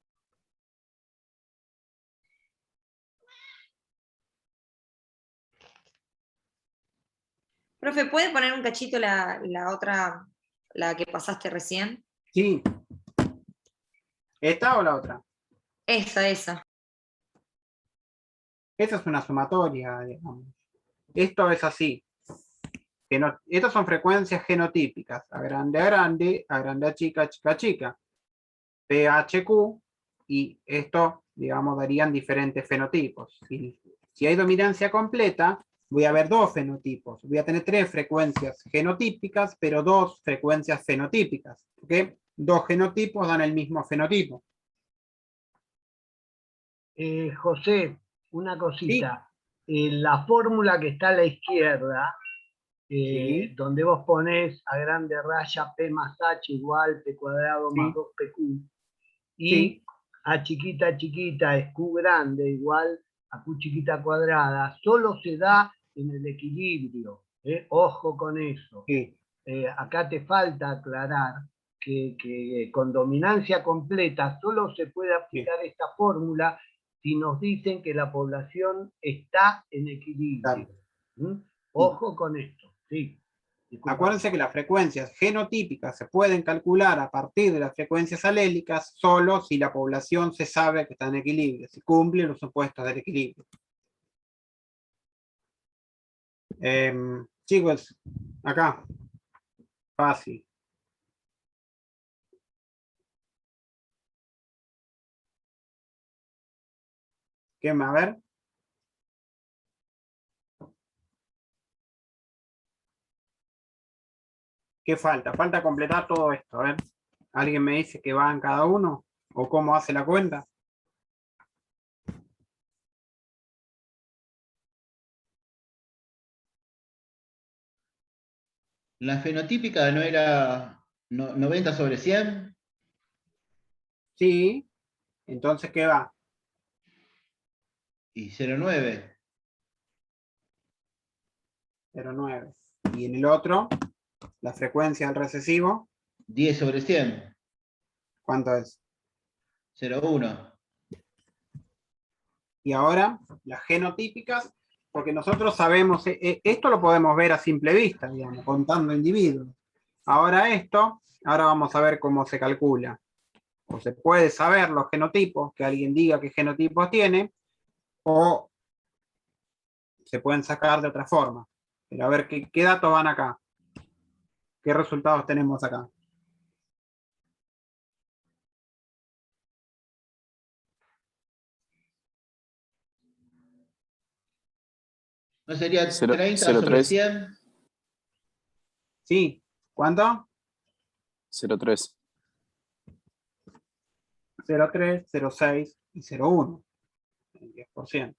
Profe, ¿puede poner un cachito la otra, la que pasaste recién? Sí. ¿Esta o la otra? Esa. Esa es una sumatoria, digamos. Esto es así. Estas son frecuencias genotípicas. A grande, A chica, chica. PHQ, y esto, digamos, darían diferentes fenotipos. Si hay dominancia completa, voy a ver dos fenotipos. Voy a tener 3 frecuencias genotípicas, pero 2 frecuencias fenotípicas. ¿Ok? 2 genotipos dan el mismo fenotipo. José, una cosita. La fórmula que está a la izquierda, Sí. donde vos ponés a grande raya P más H igual P cuadrado más Sí. 2PQ, y Sí. A chiquita es Q grande igual a Q chiquita cuadrada, solo se da en el equilibrio. Ojo con eso. Sí. Acá te falta aclarar que con dominancia completa solo se puede aplicar esta fórmula si nos dicen que la población está en equilibrio. Claro. Ojo con esto. Sí. Disculpa. Acuérdense que las frecuencias genotípicas se pueden calcular a partir de las frecuencias alélicas solo si la población se sabe que está en equilibrio, si cumple los supuestos del equilibrio. Chicos, acá. Fácil. ¿Qué más? A ver. ¿Qué falta? Falta completar todo esto. A ver. ¿Alguien me dice que va en cada uno? ¿O cómo hace la cuenta? La fenotípica no era 90 sobre 100. Sí. Entonces, ¿qué va? Y 0,9. 0,9. Y en el otro, la frecuencia del recesivo, 10 sobre 100. ¿cuánto es? 0,1. Y ahora, las genotípicas, porque nosotros sabemos, esto lo podemos ver a simple vista, digamos, contando individuos. Ahora vamos a ver cómo se calcula. O se puede saber los genotipos, que alguien diga qué genotipos tiene, o se pueden sacar de otra forma. Pero a ver, ¿qué datos van acá? ¿Qué resultados tenemos acá? ¿No sería Cero- 30 sobre 0,3. 100? ¿Sí? ¿Cuánto? 0,3. 0,3, 0,6 y 0,1. El 10%.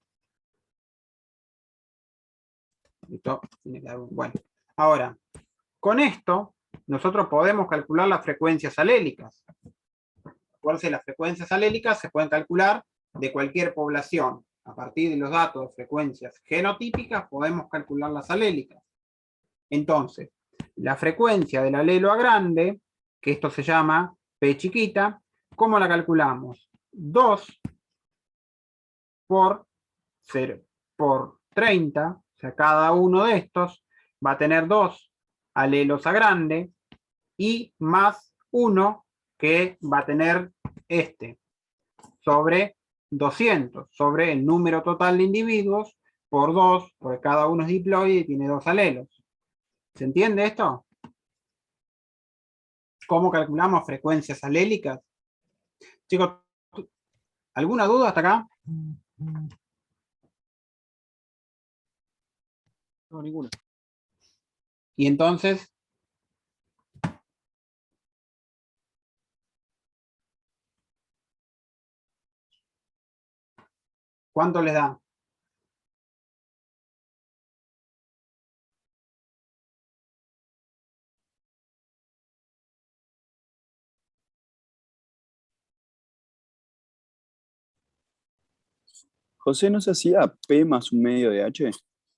¿Listo? Tiene que dar un... Bueno, ahora, con esto, nosotros podemos calcular las frecuencias alélicas. Acuérdense, las frecuencias alélicas se pueden calcular de cualquier población. A partir de los datos de frecuencias genotípicas, podemos calcular las alélicas. Entonces, la frecuencia del alelo A grande, que esto se llama P chiquita, ¿cómo la calculamos? 2 por 0 por 30, o sea, cada uno de estos va a tener 2 alelos A grande y más 1 que va a tener este, sobre 200, sobre el número total de individuos por 2, porque cada uno es diploide y tiene 2 alelos. ¿Se entiende esto? ¿Cómo calculamos frecuencias alélicas? Chicos, ¿alguna duda hasta acá? No, ninguna. Y entonces, ¿cuánto les da? José, ¿no se hacía P más un medio de H?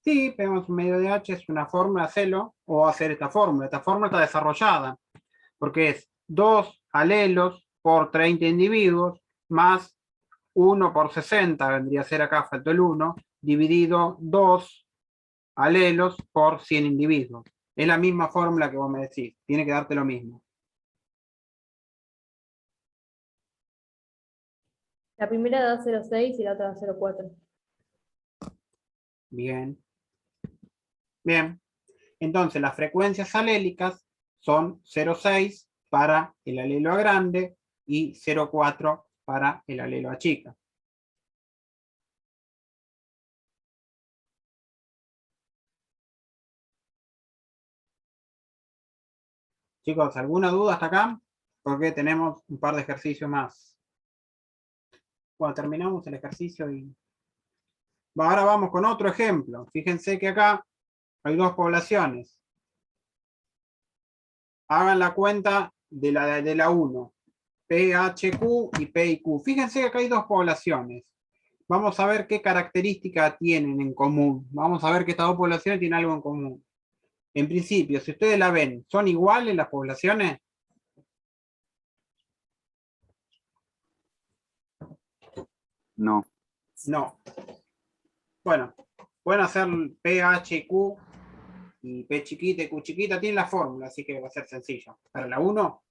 Sí, tenemos un medio de H, es una fórmula, hacerlo, o hacer esta fórmula. Esta fórmula está desarrollada, porque es 2 alelos por 30 individuos, más 1 por 60, vendría a ser acá, faltó el 1, dividido 2 alelos por 100 individuos. Es la misma fórmula que vos me decís, tiene que darte lo mismo. La primera da 0,6 y la otra da 0,4. Bien. Bien. Entonces, las frecuencias alélicas son 0,6 para el alelo A grande y 0,4 para el alelo A chica. Chicos, ¿alguna duda hasta acá? Porque tenemos un par de ejercicios más. Bueno, terminamos el ejercicio y... Ahora vamos con otro ejemplo. Fíjense que acá hay dos poblaciones. Hagan la cuenta de la 1. PHQ y PIQ. Fíjense que acá hay dos poblaciones. Vamos a ver qué características tienen en común. Vamos a ver que estas dos poblaciones tienen algo en común. En principio, si ustedes la ven, ¿son iguales las poblaciones? No. No. Bueno, pueden hacer PHQ y P chiquita y Q chiquita. Tienen la fórmula, así que va a ser sencillo. Para la 1...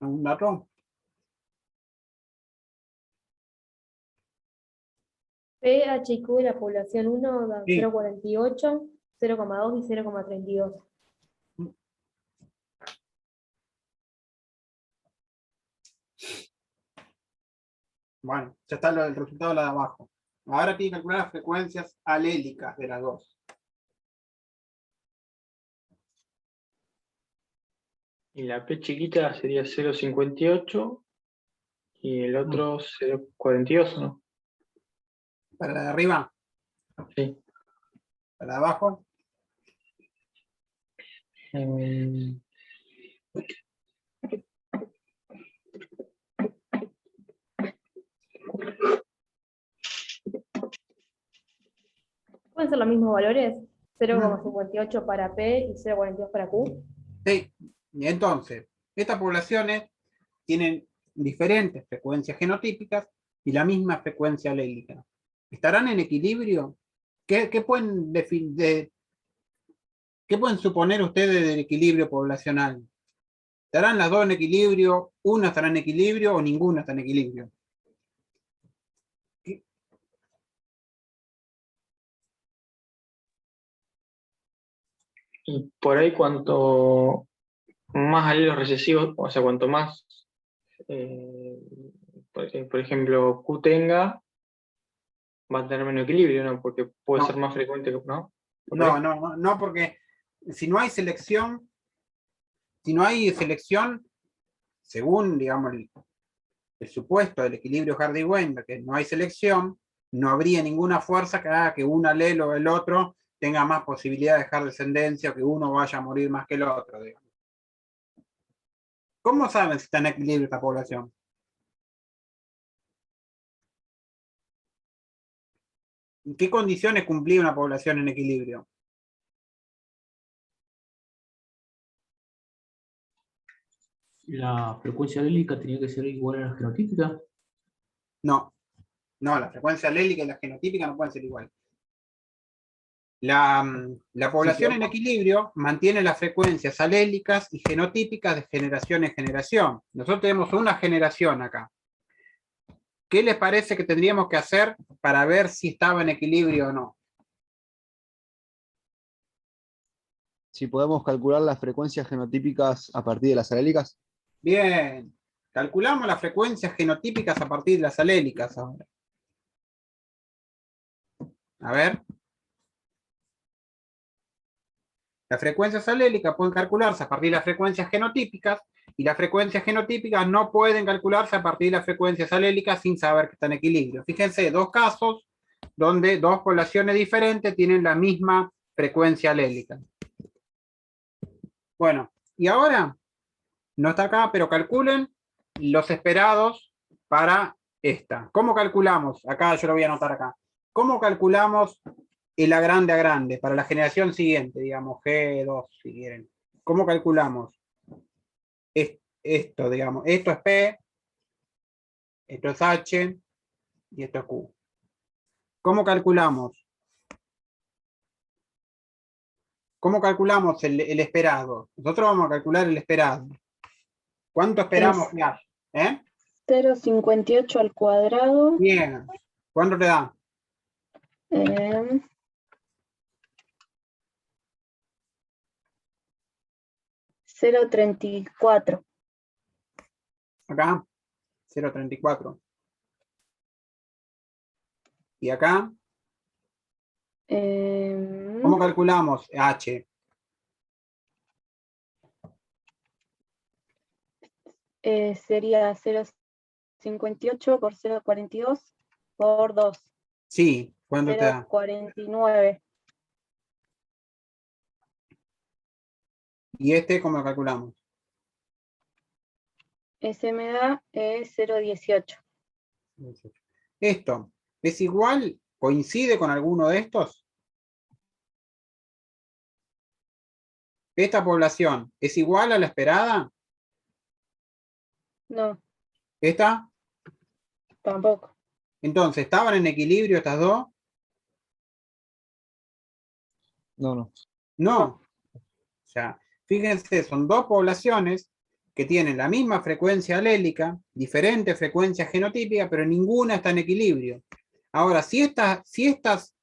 un dato. PH y Q de la población 1 dan Sí. 0,48, 0,2 y 0,32. Bueno, ya está el resultado de la de abajo. Ahora tiene que calcular las frecuencias alélicas de las dos. Y la P chiquita sería 0,58 y el otro 0,42, ¿no? Para la de arriba. Sí. Para la de abajo. ¿Pueden ser los mismos valores? 0,58 para P y 0,42 para Q. Sí. Y entonces, estas poblaciones tienen diferentes frecuencias genotípicas y la misma frecuencia alélica. ¿Estarán en equilibrio? ¿Qué pueden ¿qué pueden suponer ustedes del equilibrio poblacional? ¿Estarán las dos en equilibrio? ¿Una estará en equilibrio o ninguna está en equilibrio? Y por ahí cuanto más alelos recesivos, o sea, cuanto más, por ejemplo, Q tenga, va a tener menos equilibrio, ¿no? Porque puede No. ser más frecuente, ¿no? No, porque si no hay selección, según, digamos, el supuesto del equilibrio Hardy-Weinberg, que no hay selección, no habría ninguna fuerza que haga que un alelo o el otro tenga más posibilidad de dejar descendencia o que uno vaya a morir más que el otro, digamos. ¿Cómo saben si está en equilibrio esta población? ¿En qué condiciones cumplía una población en equilibrio? La frecuencia alélica tenía que ser igual a la genotípica. No, la frecuencia alélica y la genotípica no pueden ser iguales. La población en equilibrio mantiene las frecuencias alélicas y genotípicas de generación en generación. Nosotros tenemos una generación acá. ¿Qué les parece que tendríamos que hacer para ver si estaba en equilibrio o no? Si podemos calcular las frecuencias genotípicas a partir de las alélicas. Bien, calculamos las frecuencias genotípicas a partir de las alélicas ahora. A ver. Las frecuencias alélicas pueden calcularse a partir de las frecuencias genotípicas y las frecuencias genotípicas no pueden calcularse a partir de las frecuencias alélicas sin saber que están en equilibrio. Fíjense, dos casos donde dos poblaciones diferentes tienen la misma frecuencia alélica. Bueno, y ahora, no está acá, pero calculen los esperados para esta. ¿Cómo calculamos? Acá yo lo voy a anotar acá. ¿Cómo calculamos el A grande a grande, para la generación siguiente, digamos, G2, si quieren. ¿Cómo calculamos? Esto, digamos, esto es P, esto es H, y esto es Q. ¿Cómo calculamos? ¿Cómo calculamos el esperado? Nosotros vamos a calcular el esperado. ¿Cuánto esperamos que haya? 0,58 al cuadrado. Bien. ¿Cuánto te da? 0,34. Acá, 0,34. ¿Y acá? ¿Cómo calculamos H? Sería 0,58 por 0,42 por 2. Sí, ¿cuánto te da? 0,49. ¿Y este cómo lo calculamos? Ese me da 0,18. ¿Esto es igual? ¿Coincide con alguno de estos? ¿Esta población es igual a la esperada? No, ¿Esta? tampoco. Entonces, ¿estaban en equilibrio estas dos? No. No. O sea, fíjense, son dos poblaciones que tienen la misma frecuencia alélica, diferente frecuencia genotípica, pero ninguna está en equilibrio. Ahora, si estas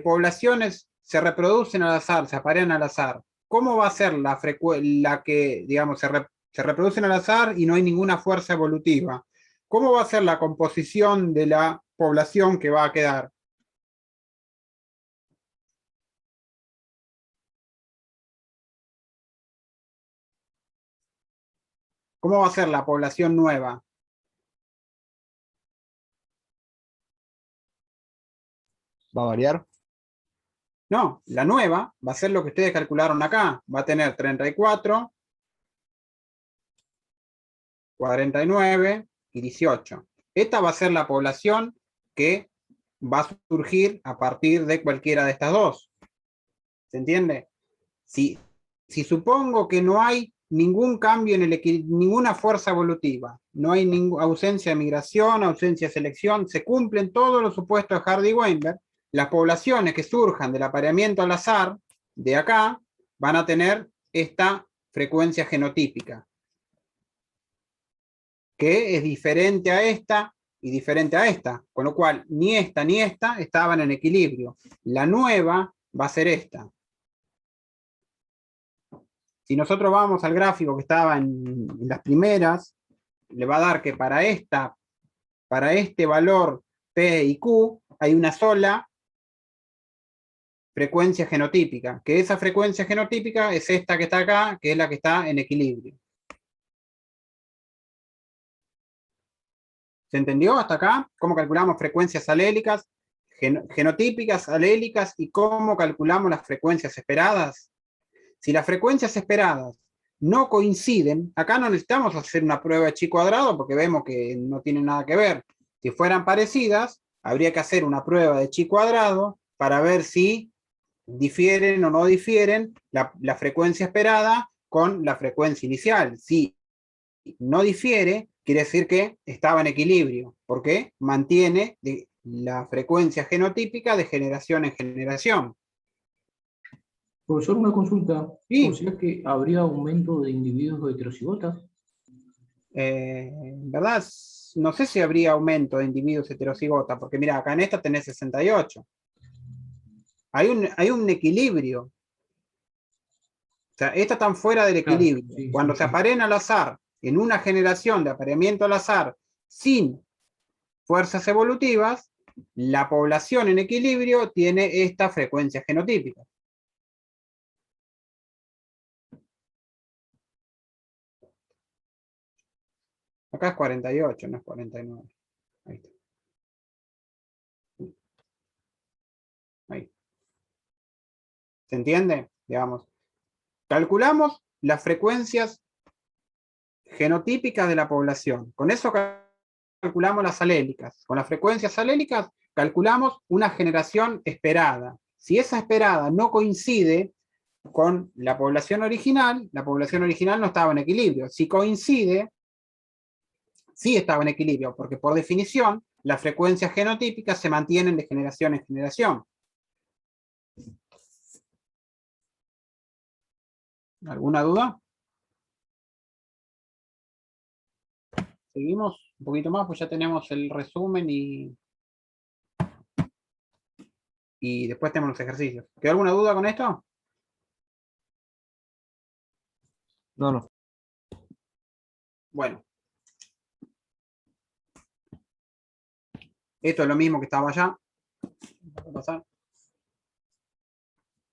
poblaciones se reproducen al azar, se aparean al azar, ¿cómo va a ser la que, digamos, se reproducen al azar y no hay ninguna fuerza evolutiva? ¿Cómo va a ser la composición de la población que va a quedar? ¿Cómo va a ser la población nueva? ¿Va a variar? No, la nueva va a ser lo que ustedes calcularon acá. Va a tener 34, 49 y 18. Esta va a ser la población que va a surgir a partir de cualquiera de estas dos. ¿Se entiende? Si supongo que no hay ningún cambio en ninguna fuerza evolutiva, no hay ausencia de migración, ausencia de selección, se cumplen todos los supuestos de Hardy-Weinberg, las poblaciones que surjan del apareamiento al azar de acá van a tener esta frecuencia genotípica, que es diferente a esta y diferente a esta, con lo cual ni esta ni esta estaban en equilibrio. La nueva va a ser esta. Si nosotros vamos al gráfico que estaba en las primeras, le va a dar que para este valor P y Q hay una sola frecuencia genotípica, que esa frecuencia genotípica es esta que está acá, que es la que está en equilibrio. ¿Se entendió hasta acá? ¿Cómo calculamos frecuencias alélicas, genotípicas, alélicas y cómo calculamos las frecuencias esperadas? Si las frecuencias esperadas no coinciden, acá no necesitamos hacer una prueba de chi cuadrado porque vemos que no tiene nada que ver. Si fueran parecidas, habría que hacer una prueba de chi cuadrado para ver si difieren o no difieren la frecuencia esperada con la frecuencia inicial. Si no difiere, quiere decir que estaba en equilibrio, porque mantiene la frecuencia genotípica de generación en generación. Profesor, una consulta. Sí. ¿O sea que habría aumento de individuos heterocigotas? En verdad, no sé si habría aumento de individuos heterocigotas, porque mira, acá en esta tenés 68. Hay un equilibrio. O sea, estas están fuera del equilibrio. Claro, sí, Cuando sí, se sí. aparean al azar, en una generación de apareamiento al azar, sin fuerzas evolutivas, la población en equilibrio tiene esta frecuencia genotípica. Acá es 48, no es 49. Ahí está. Ahí. ¿Se entiende? Digamos, calculamos las frecuencias genotípicas de la población. Con eso calculamos las alélicas. Con las frecuencias alélicas calculamos una generación esperada. Si esa esperada no coincide con la población original no estaba en equilibrio. Si coincide, sí estaba en equilibrio, porque por definición las frecuencias genotípicas se mantienen de generación en generación. ¿Alguna duda? Seguimos un poquito más, pues ya tenemos el resumen y después tenemos los ejercicios. ¿Quedó alguna duda con esto? No, no. Bueno. Esto es lo mismo que estaba allá.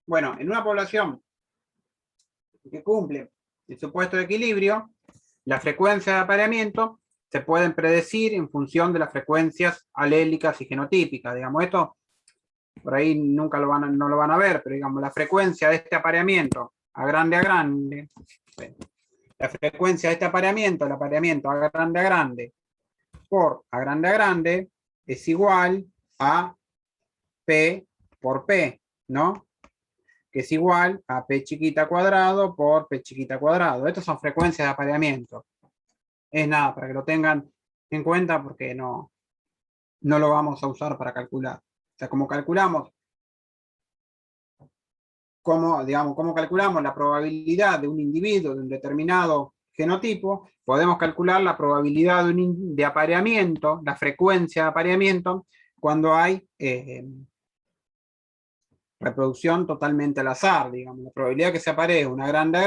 Bueno, en una población que cumple el supuesto de equilibrio, la frecuencia de apareamiento se pueden predecir en función de las frecuencias alélicas y genotípicas. Digamos, esto por ahí nunca no lo van a ver, pero digamos, la frecuencia de este apareamiento a grande, la frecuencia de este apareamiento, el apareamiento a grande por a grande, es igual a P por P, ¿no? Que es igual a P chiquita cuadrado por P chiquita cuadrado. Estas son frecuencias de apareamiento. Es nada, para que lo tengan en cuenta, porque no lo vamos a usar para calcular. O sea, como calculamos, cómo calculamos la probabilidad de un individuo de un determinado genotipo, podemos calcular la probabilidad de apareamiento, la frecuencia de apareamiento, cuando hay reproducción totalmente al azar. Digamos, la probabilidad que se aparee una grande a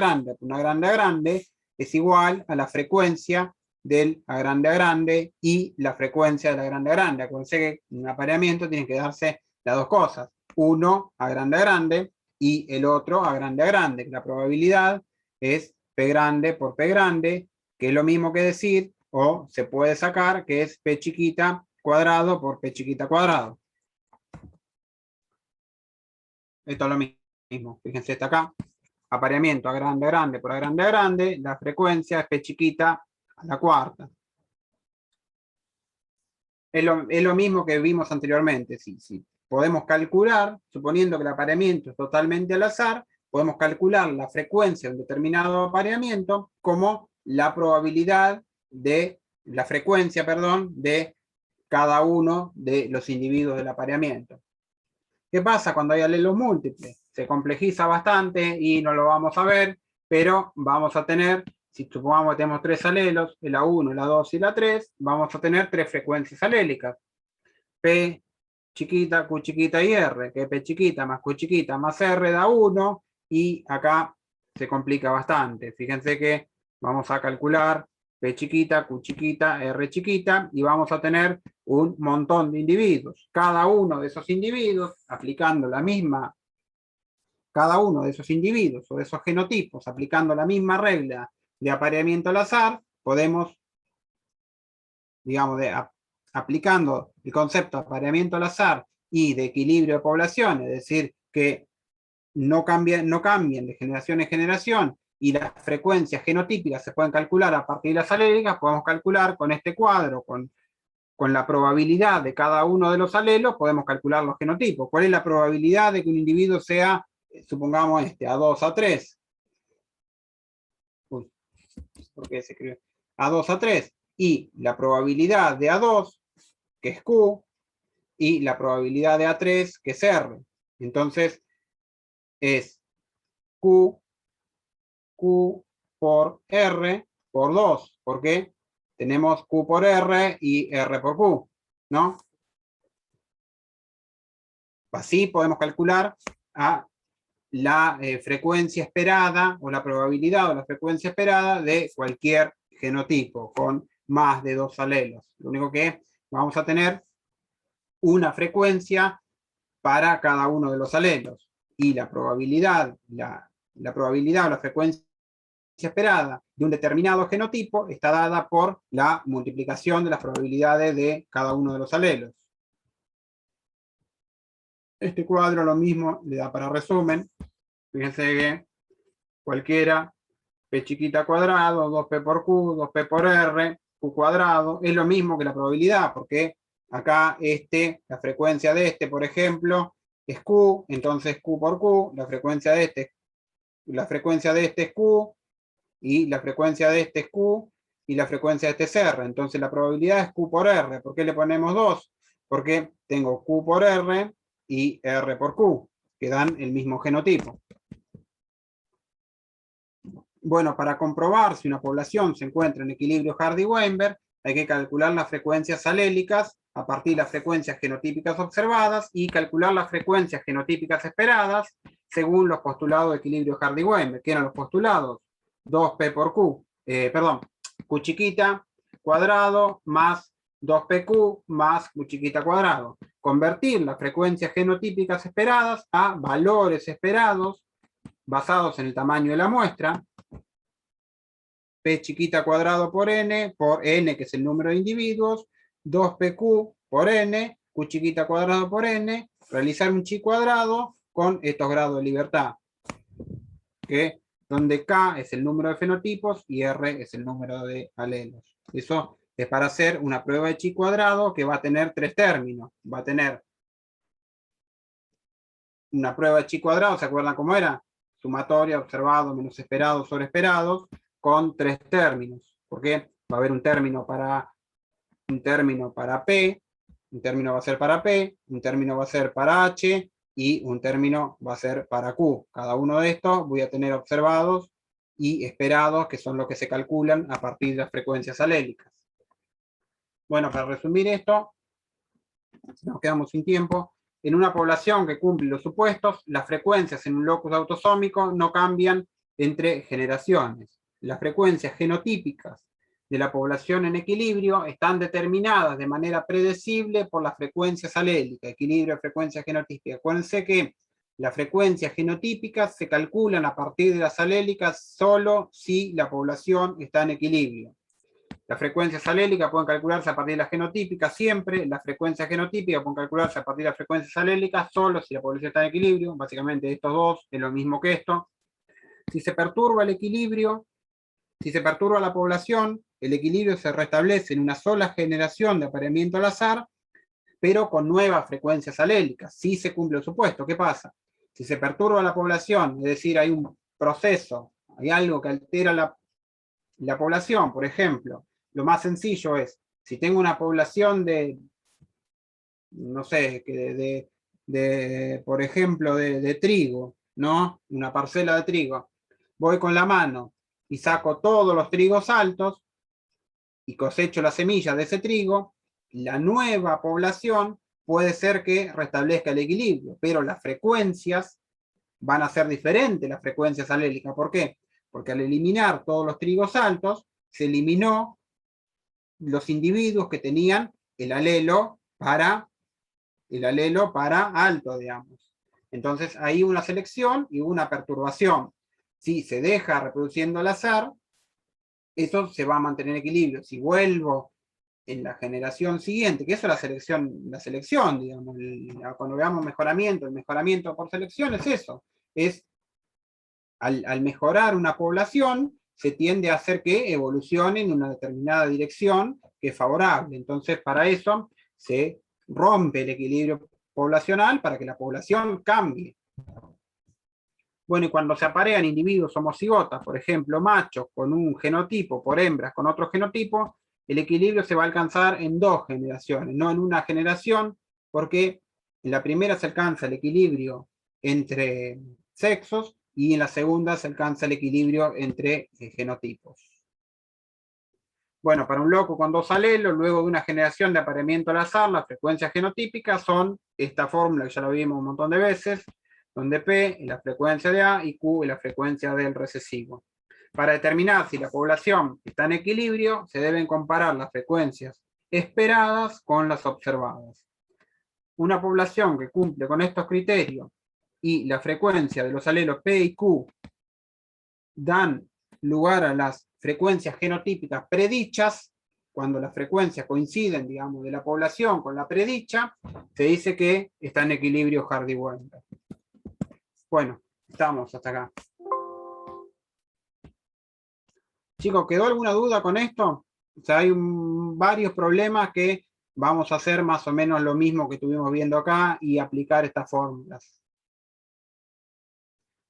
grande es igual a la frecuencia del a grande y la frecuencia de la grande a grande. Acuérdense que en un apareamiento tienen que darse las dos cosas, uno a grande y el otro a grande. La probabilidad es P grande por P grande, que es lo mismo que decir, o se puede sacar, que es P chiquita cuadrado por P chiquita cuadrado. Esto es lo mismo. Fíjense, está acá. Apareamiento a grande por a grande, la frecuencia es P chiquita a la cuarta. Es lo mismo que vimos anteriormente. Sí. Podemos calcular, suponiendo que el apareamiento es totalmente al azar, podemos calcular la frecuencia de un determinado apareamiento como la probabilidad de, la frecuencia, perdón, de cada uno de los individuos del apareamiento. ¿Qué pasa cuando hay alelos múltiples? Se complejiza bastante y no lo vamos a ver, pero vamos a tener, si supongamos que tenemos 3 alelos, la 1, la 2 y la 3, vamos a tener 3 frecuencias alélicas. P chiquita, Q chiquita y R, que P chiquita más Q chiquita más R da 1, y acá se complica bastante. Fíjense que vamos a calcular P chiquita, Q chiquita, R chiquita, y vamos a tener un montón de individuos. Cada uno de esos individuos, aplicando la misma, cada uno de esos individuos o de esos genotipos, aplicando la misma regla de apareamiento al azar, podemos, digamos, aplicando el concepto de apareamiento al azar y de equilibrio de población, es decir, que no cambien de generación en generación, y las frecuencias genotípicas se pueden calcular a partir de las alélicas, podemos calcular con este cuadro, con la probabilidad de cada uno de los alelos, podemos calcular los genotipos. ¿Cuál es la probabilidad de que un individuo sea, supongamos A2, A3? Uy, ¿por qué se escribe? A2, A3. Y la probabilidad de A2, que es Q, y la probabilidad de A3, que es R. Entonces, es Q por R por 2. ¿Por qué? Tenemos Q por R y R por Q, ¿no? Así podemos calcular la frecuencia esperada, o la probabilidad o la frecuencia esperada de cualquier genotipo con más de 2 alelos. Lo único que vamos a tener una frecuencia para cada uno de los alelos, y la probabilidad, la probabilidad o la frecuencia esperada de un determinado genotipo está dada por la multiplicación de las probabilidades de cada uno de los alelos. Este cuadro lo mismo le da para resumen. Fíjense que cualquiera, P chiquita cuadrado, 2P por Q, 2P por R, Q cuadrado, es lo mismo que la probabilidad, porque acá la frecuencia de por ejemplo, es Q, entonces Q por Q, la frecuencia de este es Q, y la frecuencia de este es Q, y la frecuencia de este es R. Entonces la probabilidad es Q por R. ¿Por qué le ponemos 2? Porque tengo Q por R y R por Q, que dan el mismo genotipo. Bueno, para comprobar si una población se encuentra en equilibrio Hardy-Weinberg, hay que calcular las frecuencias alélicas a partir de las frecuencias genotípicas observadas y calcular las frecuencias genotípicas esperadas según los postulados de equilibrio Hardy-Weinberg. ¿Qué eran los postulados? 2P por Q, Q chiquita cuadrado más 2PQ más Q chiquita cuadrado. Convertir las frecuencias genotípicas esperadas a valores esperados basados en el tamaño de la muestra. P chiquita cuadrado por N, que es el número de individuos, 2PQ por N, Q chiquita cuadrado por N, realizar un chi cuadrado con estos grados de libertad, donde K es el número de fenotipos y R es el número de alelos. Eso es para hacer una prueba de chi cuadrado que va a tener 3 términos. Va a tener una prueba de chi cuadrado, ¿se acuerdan cómo era? Sumatoria, observado, menos esperado, sobre esperados, con 3 términos. Porque va a haber un término para P, un término va a ser para P, un término va a ser para H, y un término va a ser para Q. Cada uno de estos voy a tener observados y esperados, que son los que se calculan a partir de las frecuencias alélicas. Bueno, para resumir esto, nos quedamos sin tiempo. En una población que cumple los supuestos, las frecuencias en un locus autosómico no cambian entre generaciones. Las frecuencias genotípicas de la población en equilibrio están determinadas de manera predecible por las frecuencias alélicas, equilibrio de frecuencias genotípicas. Acuérdense que las frecuencias genotípicas se calculan a partir de las alélicas solo si la población está en equilibrio. Las frecuencias alélicas pueden calcularse a partir de las genotípicas siempre, las frecuencias genotípicas pueden calcularse a partir de las frecuencias alélicas solo si la población está en equilibrio. Básicamente estos dos es lo mismo que esto. Si se perturba el equilibrio, si se perturba la población, el equilibrio se restablece en una sola generación de apareamiento al azar, pero con nuevas frecuencias alélicas. Si se cumple el supuesto, ¿qué pasa? Si se perturba la población, es decir, hay un proceso, hay algo que altera la población, por ejemplo, lo más sencillo es, si tengo una población de, no sé, por ejemplo, de trigo, ¿no? Una parcela de trigo, voy con la mano y saco todos los trigos altos y cosecho las semillas de ese trigo, la nueva población puede ser que restablezca el equilibrio, pero las frecuencias van a ser diferentes, las frecuencias alélicas. ¿Por qué? Porque al eliminar todos los trigos altos, se eliminó los individuos que tenían el alelo para alto, digamos. Entonces hay una selección y una perturbación. Si se deja reproduciendo al azar, eso se va a mantener en equilibrio. Si vuelvo en la generación siguiente, que eso es la selección, digamos, cuando veamos mejoramiento, el mejoramiento por selección es eso, es al mejorar una población, se tiende a hacer que evolucione en una determinada dirección que es favorable. Entonces, para eso se rompe el equilibrio poblacional para que la población cambie. Bueno, y cuando se aparean individuos homocigotas, por ejemplo, machos con un genotipo por hembras con otro genotipo, el equilibrio se va a alcanzar en 2 generaciones, no en una generación, porque en la primera se alcanza el equilibrio entre sexos y en la segunda se alcanza el equilibrio entre genotipos. Bueno, para un loco con 2 alelos, luego de una generación de apareamiento al azar, las frecuencias genotípicas son esta fórmula que ya la vimos un montón de veces, donde P es la frecuencia de A y Q es la frecuencia del recesivo. Para determinar si la población está en equilibrio, se deben comparar las frecuencias esperadas con las observadas. Una población que cumple con estos criterios y la frecuencia de los alelos P y Q dan lugar a las frecuencias genotípicas predichas, cuando las frecuencias coinciden, digamos, de la población con la predicha, se dice que está en equilibrio Hardy-Weinberg. Bueno, estamos hasta acá. Chicos, ¿quedó alguna duda con esto? O sea, hay varios problemas que vamos a hacer más o menos lo mismo que estuvimos viendo acá y aplicar estas fórmulas.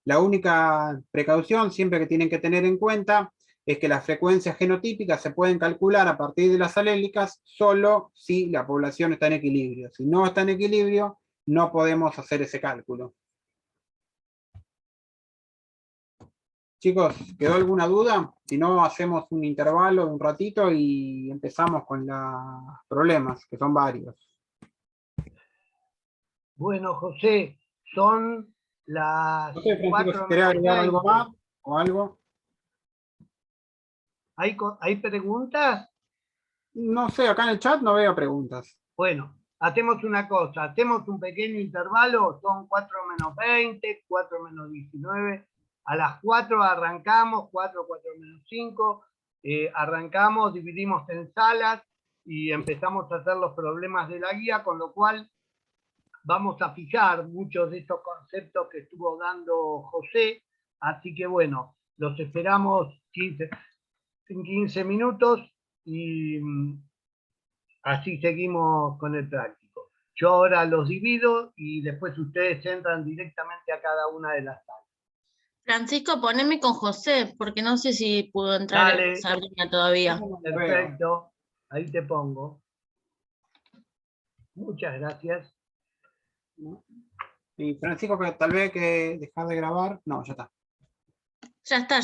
La única precaución siempre que tienen que tener en cuenta es que las frecuencias genotípicas se pueden calcular a partir de las alélicas solo si la población está en equilibrio. Si no está en equilibrio, no podemos hacer ese cálculo. Chicos, ¿quedó alguna duda? Si no, hacemos un intervalo de un ratito y empezamos con los problemas, que son varios. Bueno, José, son las No sé, Francisco, 4 si querés agregar algo 20. más o algo. ¿Hay preguntas? No sé, acá en el chat no veo preguntas. Bueno, hacemos una cosa, hacemos un pequeño intervalo, son 4 menos 20, 4 menos 19. A las 4 arrancamos, 4 menos 5, arrancamos, dividimos en salas y empezamos a hacer los problemas de la guía, con lo cual vamos a fijar muchos de estos conceptos que estuvo dando José, así que bueno, los esperamos en 15 minutos y así seguimos con el práctico. Yo ahora los divido y después ustedes entran directamente a cada una de las salas. Francisco, poneme con José, porque no sé si pudo entrar Dale. Sabrina todavía. Perfecto, ahí te pongo. Muchas gracias. Y Francisco, que tal vez que dejar de grabar. No, ya está. Ya está.